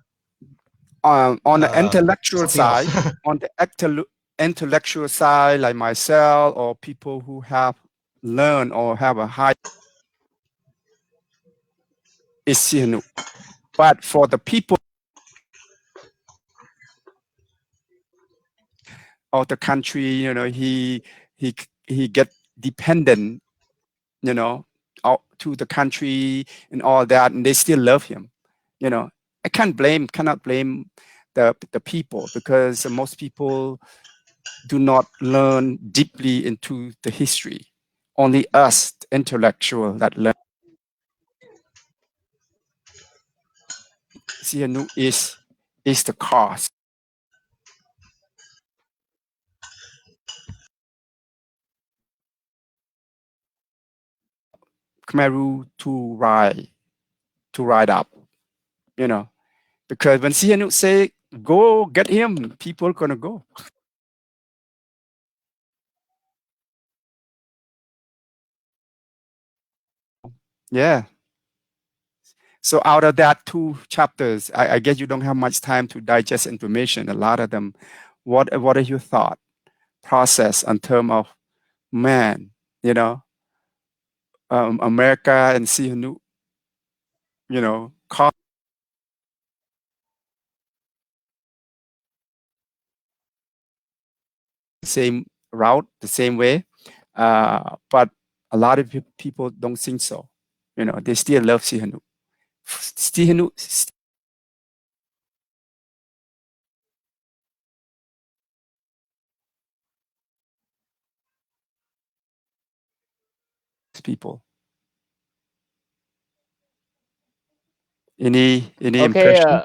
On the intellectual something else? side, intellectual side, like myself or people who have learned or have a high is Sihanouk. But for the people of the country, you know, he get dependent, you know, out to the country and all that, and they still love him. You know, I cannot blame the people because most people do not learn deeply into the history. Only us, the intellectual, that learn. Sihanouk is the cause. Khmer to ride up, you know, because when Sihanouk say go get him, people are gonna go. Yeah. So out of that 2 chapters, I guess you don't have much time to digest information. A lot of them. What are your thought process in terms of man, you know, America and Sihanouk, you know, same route, the same way, but a lot of people don't think so. You know, they still love Sihanouk. Sihanouk people. Any Okay, impression?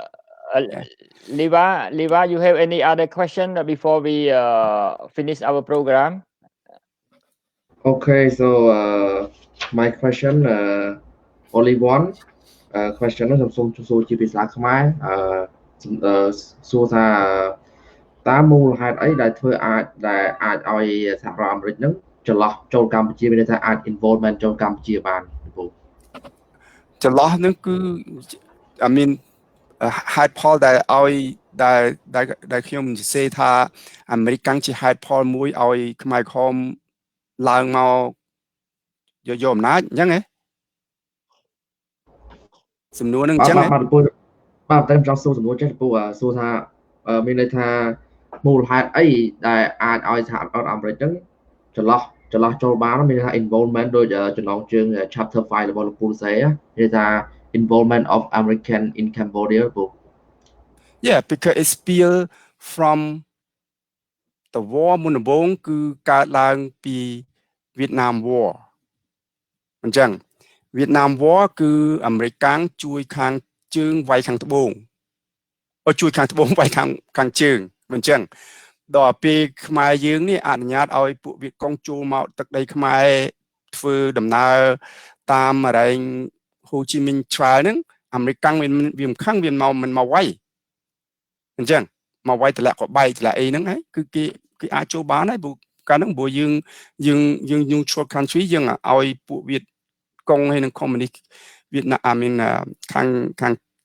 Lyva, you have any other question before we finish our program? Okay, so my question only one question នោះខ្ញុំសូមសួរជាភាសាខ្មែរសួរថាតើមូលហេតុអីដែលធ្វើអាចឲ្យសហរដ្ឋអាមេរិកហ្នឹងចន្លោះចូលកម្ពុជាមានន័យថាអាច involvement ចូលកម្ពុជាបានពូចន្លោះហ្នឹងគឺ I mean ហេតុផលដែលឲ្យដែលខ្ញុំនិយាយថាអាមេរិកកាំងជាហេតុផលមួយឲ្យខ្មែរក្រហមឡើងមកយកអំណាចអញ្ចឹងហ៎សំណួរហ្នឹងអញ្ចឹងបាទពូបាទតែខ្ញុំចង់សួរសំណួរចេះពូសួរថាមានន័យថាមូលហេតុអីដែលអាចឲ្យសហរដ្ឋអាមេរិកហ្នឹងចន្លោះចូលបានមានន័យថា involvement ដូចចំណងជើង chapter 5 របស់លោកពូសេមានន័យថា involvement of American in Cambodia ពូ Yeah, because it spill from the war មុនដំបូងគឺកើតឡើងពី Vietnam War អញ្ចឹង Vietnam War គឺអាមេរិកកាំងជួយខាងជើងវាយខាងត្បូងជួយខាងត្បូងវាយខាងជើងមិនអញ្ចឹងដល់ពេលខ្មែរយើងនេះអនុញ្ញាតឲ្យពួកវៀតកុងចូលមកទឹកដីខ្មែរធ្វើដំណើរតាមអរែងហូជីមីញឆ្វែលហ្នឹងអាមេរិកកាំងវាមិនខឹងវាមិនមកវាយអញ្ចឹងមកវាយតម្លាក់ក៏បែកតម្លាក់អីហ្នឹងហើយគឺគេអាចចូលបានហើយព្រោះកាលហ្នឹងព្រោះយើង neutral country យើងឲ្យពួកវៀតកុងហើយនឹង communist វៀតណាម I mean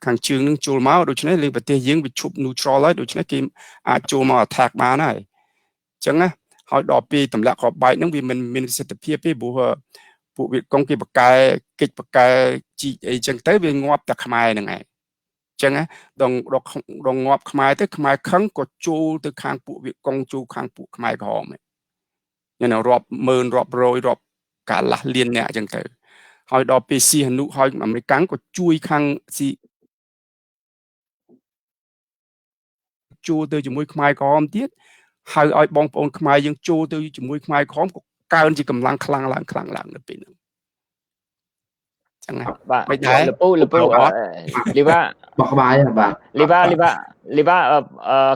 ខាងជើងនឹងចូលមកដូច្នេះលើប្រទេសយើងវាឈប់ neutral ហើយដូច្នេះគេអាចចូលមក attack បានហើយអញ្ចឹងណាហើយដល់ពេលតម្លាក់គ្រាប់បែកហ្នឹងវាមិនមានប្រសិទ្ធភាពទេព្រោះពួកវៀតកុងគេបកែកិច្ចបកែជីកអីចឹងទៅវាងាប់តែខ្មែរហ្នឹងឯងអញ្ចឹងណាដល់ងាប់ខ្មែរទៅខ្មែរខឹងក៏ចូលទៅខាងពួកវៀតកុងចូលខាងពួកខ្មែរក្រហមរាប់ម៉ឺនរាប់រយរាប់កាលះលានអ្នកអញ្ចឹងទៅហើយដល់ពេលស៊ីហនុហើយអាមេរិកកាំងក៏ជួយខាងស៊ីចូលទៅជាមួយខ្មែរក្រហមទៀតហើយឲ្យបងប្អូនខ្មែរយើងចូលទៅជាមួយខ្មែរក្រហមក៏កើនជាកម្លាំងខ្លាំងឡើងនៅពេលហ្នឹងចឹងណាបាទលពូលីវ៉ាបោះក្បាយបាទលីវ៉ា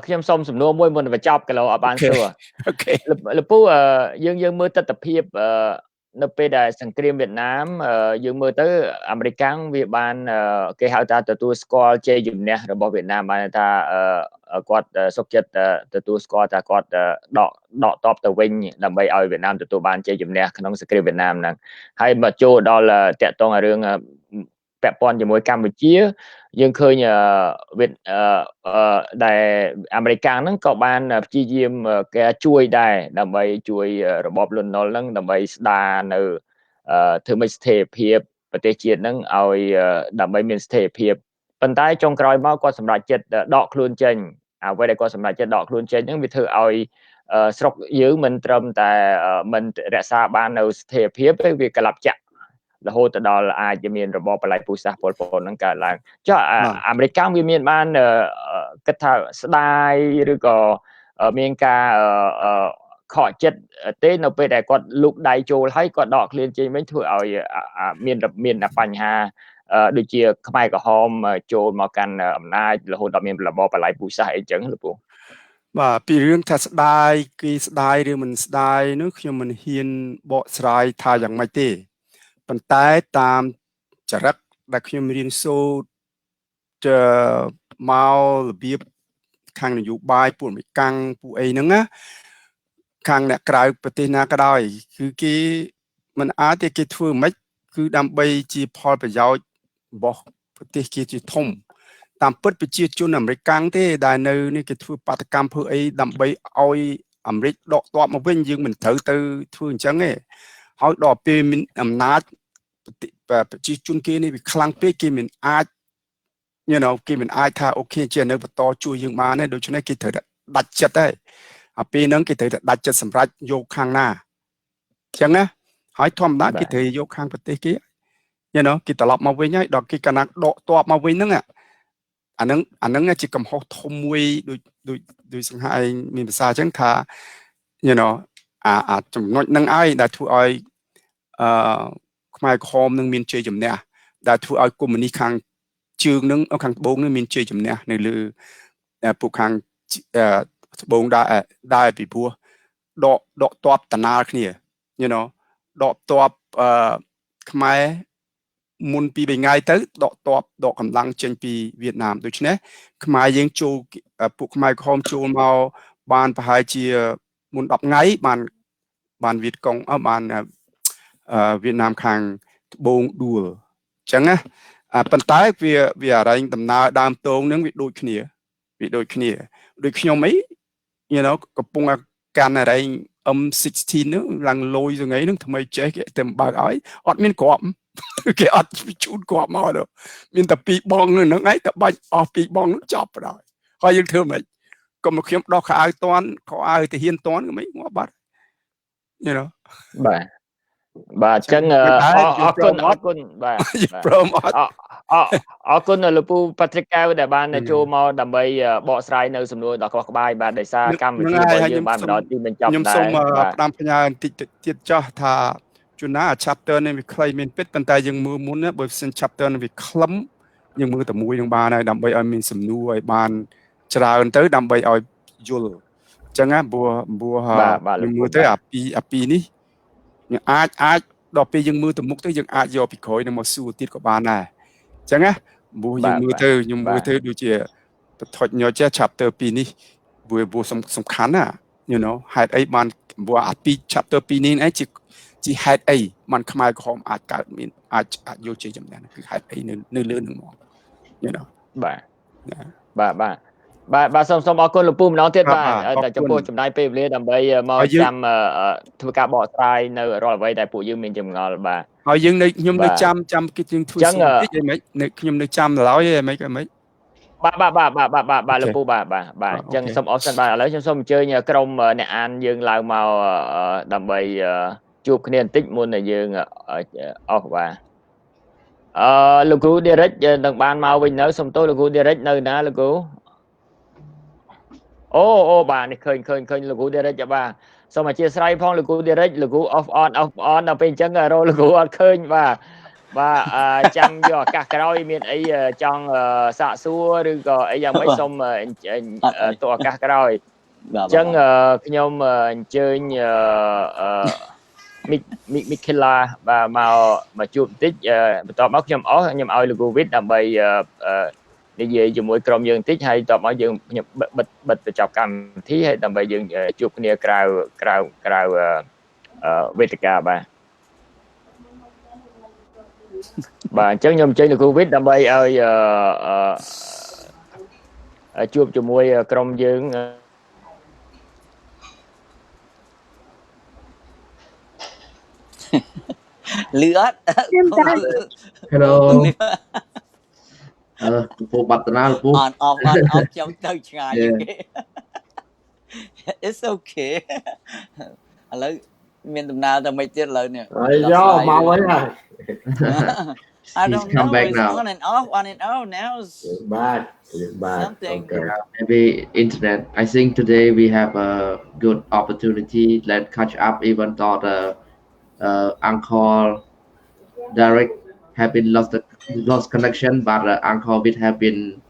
ខ្ញុំសូមសំណួរមួយមុននឹងបញ្ចប់គីឡូអត់បានសួរអូខេលពូយើងមើលទស្សនវិជ្ជានៅពេលដែលសង្គ្រាមវៀតណាមយើងមើលទៅអាមេរិកកាំងវាបានគេហៅថាទទួលស្គាល់ជ័យជំនះរបស់វៀតណាមបានថាគាត់សុខចិត្តទទួលស្គាល់ថាគាត់ដកតបទៅវិញដើម្បីឲ្យវៀតណាមទទួលបានជ័យជំនះក្នុងសង្គ្រាមវៀតណាមហ្នឹងហើយមកចូលដល់តាក់ទងរឿងពាក់ព័ន្ធជាមួយកម្ពុជាយើងឃើញដែលអាមេរិកកាំងហ្នឹងក៏បានព្យាយាមគេជួយដែរដើម្បីជួយរបបលន់នល់ហ្នឹងដើម្បីស្ដារនៅធ្វើម៉េចស្ថិរភាពប្រទេសជាតិហ្នឹងឲ្យដើម្បីមានស្ថិរភាពប៉ុន្តែចុងក្រោយមកគាត់សម្រេចចិត្តដកខ្លួនចេញអ្វីដែលគាត់សម្រេចចិត្តដកខ្លួនចេញហ្នឹងវាធ្វើឲ្យស្រុកយើងមិនត្រឹមតែមិនរក្សាបាននៅស្ថិរភាពទេវាកលាប់ចាក់រហូតដល់អាចមានរបបបល្ល័ង្កពូជសាសន៍ប៉ុលពតហ្នឹងកើតឡើងចុះអាមេរិកកាំងវាមានបានគិតថាស្ដាយឬក៏មានការខកចិត្តទេនៅពេលដែលគាត់លូកដៃចូលហើយគាត់ដកខ្លួនចេញវិញធ្វើឲ្យមានបញ្ហាដូចជាខ្មែរក្រហមចូលមកកាន់អំណាចរហូតដល់មានរបបបល្ល័ង្កពូជសាសន៍អីចឹងលោកពូបាទពីរឿងថាស្ដាយគេស្ដាយឬមិនស្ដាយនោះខ្ញុំមិនហ៊ានបកស្រាយថាយ៉ាងម៉េចទេប៉ុន្តែតាមចរិតដែលខ្ញុំរៀនសូត្រមករបៀបខាងនយោបាយពួកអាមេរិកកាំងពួកអីហ្នឹងណាខាងអ្នកក្រៅប្រទេសណាក៏ដោយគឺគេមិនអាចទេគេធ្វើមិនគឺដើម្បីជាផលប្រយោជន៍របស់ប្រទេសគេជាធំតាមពិតប្រជាជនអាមេរិកកាំងទេដែលនៅនេះគេធ្វើបាតកម្មធ្វើអីដើម្បីឲ្យអាមេរិកដកទ័ពមកវិញយើងមិនត្រូវទៅធ្វើអញ្ចឹងទេហើយដល់ពេលមានអំណាចប្រជាជនគេនេះវាខ្លាំងពេកគេមិនអាចគេមិនអាចថាអូខេជានៅបន្តជួយយើងបានទេដូច្នេះគេត្រូវតែដាច់ចិត្តហើយអាពេលហ្នឹងគេត្រូវតែដាច់ចិត្តសម្រាប់យកខាងណាអញ្ចឹងណាហើយធម្មតាគេត្រូវយកខាងប្រទេសគេគេត្រឡប់មកវិញហើយដល់គេកណាដកទ័ពមកវិញហ្នឹងអាហ្នឹងជាកំហុសធំមួយដូចសង្ហាឯងមានភាសាអញ្ចឹងថាចំណុចហ្នឹងឯងដែលធ្វើឲ្យខ្មែរក្រហមនឹងមានជ័យជំនះដែលធ្វើឲ្យកុម្មុយនីសខាង ជើងនឹងខាងត្បូងនឹងមានជ័យជំនះនៅលើពួកខាងត្បូងដែរពីព្រោះដកតបតណាលគ្នា you know ដកតបខ្មែរមុនពី3ថ្ងៃទៅដកកម្លាំងចេញពីវៀតណាមដូច្នេះខ្មែរយើងចូលពួកខ្មែរក្រហមចូលមកបានប្រហែលជាមុន10ថ្ងៃបានវៀតកុងបានវៀតណាមខាងត្បូងដួលអញ្ចឹងណាប៉ុន្តែវាអរែងដំណើរដើមតងនឹងវាដូចគ្នាដូចខ្ញុំអី you know កំពុងកាន់អរែង M16 នោះឡើងលយថ្ងៃហ្នឹងថ្មីចេះគេតែបើកឲ្យអត់មានគ្រាប់គេអត់ជូនគ្រាប់មកទេមានតែ2បងហ្នឹងឯងតែបាច់អស់2បងនោះចប់បណ្ដោយហើយយើងធ្វើម៉េចកុំមកខ្ញុំដោះខោអាវតន់ខោអាវទាហានតន់មិនងាប់បាត់ you know បាទអញ្ចឹងអរគុណបាទអរគុណលោកពូប៉ាទ្រិកកៅដែលបានចូលមកដើម្បីបកស្រាយនៅសំណួរដ៏ខុសក្បាយបាទដោយសារកម្មវិធីរបស់យើងបានមកដល់ទីបញ្ចប់ដែរខ្ញុំសូមផ្ដាំផ្ញើបន្តិចទៀតចោះថាជួនណា chapter នេះវាខ្លីមានពិតប៉ុន្តែយើងមើលមុនបើសិន chapter នេះវាខ្លឹមយើងមើលតែមួយនឹងបានហើយដើម្បីឲ្យមានសំណួរឲ្យបានច្រើនទៅដើម្បីឲ្យយល់អញ្ចឹងណាព្រោះយើងមើលទៅអាពីនេះយើងអាចដល់ពេលយើងមើលទៅមុខទៅយើងអាចយកពីក្រោយនឹងមកសួរទៀតក៏បានដែរអញ្ចឹងណាព្រោះយើងមើលទៅខ្ញុំមើលទៅដូចជាបថុចញយចេះ chapter 2នេះព្រោះសំខាន់ណា you know ហេតុអីបានព្រោះអាពី chapter 2នេះឯងជាហេតុអីបានខ្មែរក្រហមអាចកើតមានអាចយកជាចំណេះគឺហេតុអីនៅលើនឹងមក you know បាទសូមអរគុណលោកពូម្ដងទៀតបាទតែចំពោះចំណាយពេលវេលាដើម្បីមកចាំធ្វើការបកស្រាយនៅរាល់អ្វីដែលពួកយើងមានចម្ងល់បាទហើយយើងខ្ញុំនៅចាំគិតយើងធ្វើសិនតិចអីមិនខ្ញុំនៅចាំឡើយអីមិនបាទលោកពូបាទអញ្ចឹងសូមអរសិនបាទឥឡូវខ្ញុំសូមអញ្ជើញក្រុមអ្នកអានយើងឡើងមកដើម្បីជួបគ្នាបន្តិចមុនដែលយើងអស់បាទលោកគ្រូ Derrick នឹងបានមកវិញនៅសូមទោសលោកគ្រូ Derrick នៅណាលោកគ្រូអូបាទនេះឃើញលោកគ្រូ Derrick បាទសូមអធិស្ឋានផងលោកគ្រូ Derrick លោកគ្រូ off on ដល់ពេលអញ្ចឹងរកលោកគ្រូអត់ឃើញបាទចាំយកឱកាសក្រោយមានអីចង់សាកសួរឬក៏អីយ៉ាងម៉េចសូមទៅឱកាសក្រោយអញ្ចឹងខ្ញុំអញ្ជើញMicaela មកជួបបន្តិចបន្ទាប់មកខ្ញុំឲ្យលោកគ្រូ Viith ដើម្បីនិយាយជាមួយក្រុមយើងបន្តិចហើយតបមកយើងខ្ញុំបិទបញ្ចប់កម្មវិធីហើយដើម្បីយើងជួបគ្នាក្រៅវេទិកាបាទអញ្ចឹងខ្ញុំអញ្ជើញលោកគ្រូ Viith ដើម្បីឲ្យជួបជាមួយក្រុមយើងលឺអត់ Hello ពូបាត់ណាពូអត់ខ្ញុំទៅឆ្ងាយគេ It's okay ឥឡូវមានដំណើរទៅមិនទៀតឥឡូវនេះយកមកវិញហើយ I don't know back now. on and off now is back something maybe internet I think today we have a good opportunity let's catch up even though the Uncle Derrick have been lost connection but Uncle Viith have been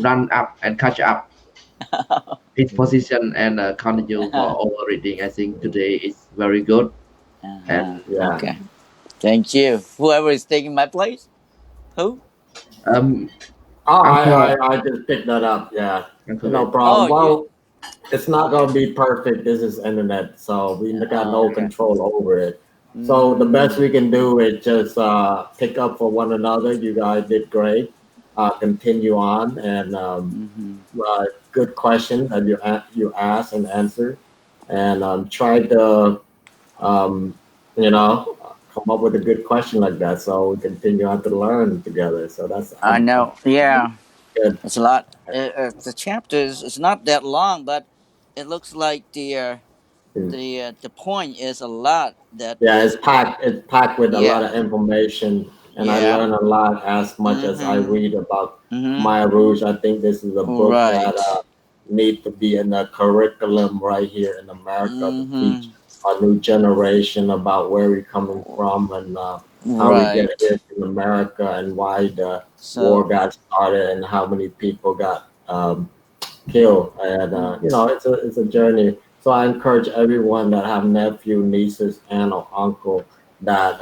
run up and catch up his position and continue for overreading I think today is very good and okay thank you whoever is taking my place who I just picked that up no problem it's not going to be perfect this is internet so we got no control over it so the best we can do is just pick up for one another you guys did great continue on and good questions that you asked and answered and try to come up with a good question like that so we continue on to learn together so that's I know good. It's a lot the chapters it's not that long but it looks like the point is a lot that it's packed with a lot of information and I learn a lot as much as I read about Khmer Rouge. I think this is a book that need to be in the curriculum right here in America to teach a new generation about where we're coming from and how we get Right. here in America and why the So war got started and how many people got killed. And you know, it's a journey. So I encourage everyone that have nephew, nieces, aunt, or uncle that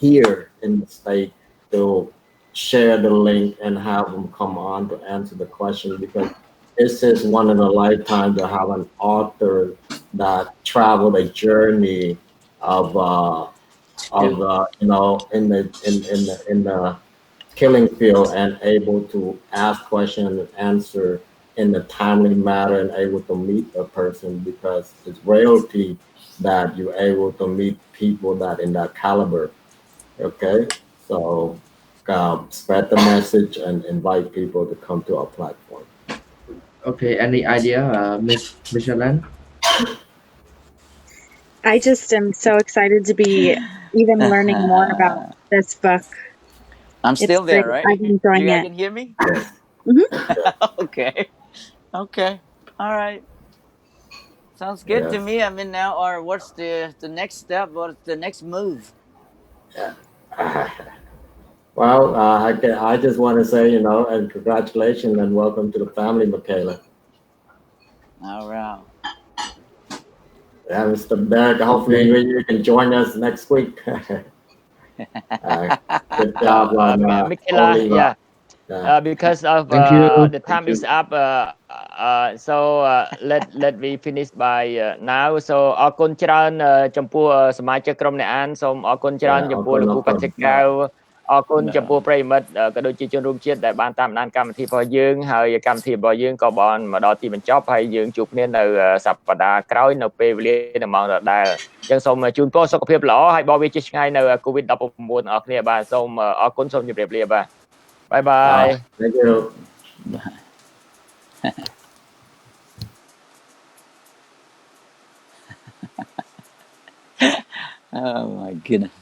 here in the state to share the link and have them come on to answer the question, because this is one in a lifetime to have an author that traveled a journey of you know, in the killing field and able to ask questions and answer in a timely manner and able to meet a person, because it's rarity that you're able to meet people that in that caliber. Okay, so spread the message and invite people to come to our platform. Okay, any idea, Miss Micheline? I just am so excited to be even learning more about this book. I'm It's still great. there, right? I'm enjoying You guys it. can hear me? Mhm. Okay. Okay. All right. Sounds good to Yes. me. I mean, now, or what's the next step? What's the next move? Yeah. Well, I just want to say, you know, and congratulations and welcome to the family, Micaela. All right. Yeah, Mr. Derrick, hopefully you can join us next week. Good job on Micaela, Lyva. Yeah. because of Thank you. the Thank time you. is up, so let me finish by now. So អរគុណច្រើនចំពោះសមាជិកក្រុមអ្នកអានសូមអរគុណច្រើនចំពោះលោកគ្រូកសិកាវអរគុណចំពោះប្រិយមិត្តក៏ដូចជាជនរួមជាតិដែលបានតាមដានកម្មវិធីរបស់យើងហើយកម្មវិធីរបស់យើងក៏បានមកដល់ទីបញ្ចប់ហើយយើងជួបគ្នានៅសប្តាហ៍ក្រោយនៅពេលវេលានៅម៉ោងដដែលអញ្ចឹងសូមជូនពរសុខភាពល្អហើយបរិវិជិះឆ្ងាយនៅ COVID-19 បងប្អូនអរគ្នាបាទសូមអរគុណសូមជម្រាបលាបាទBye bye. Thank you. Oh my goodness.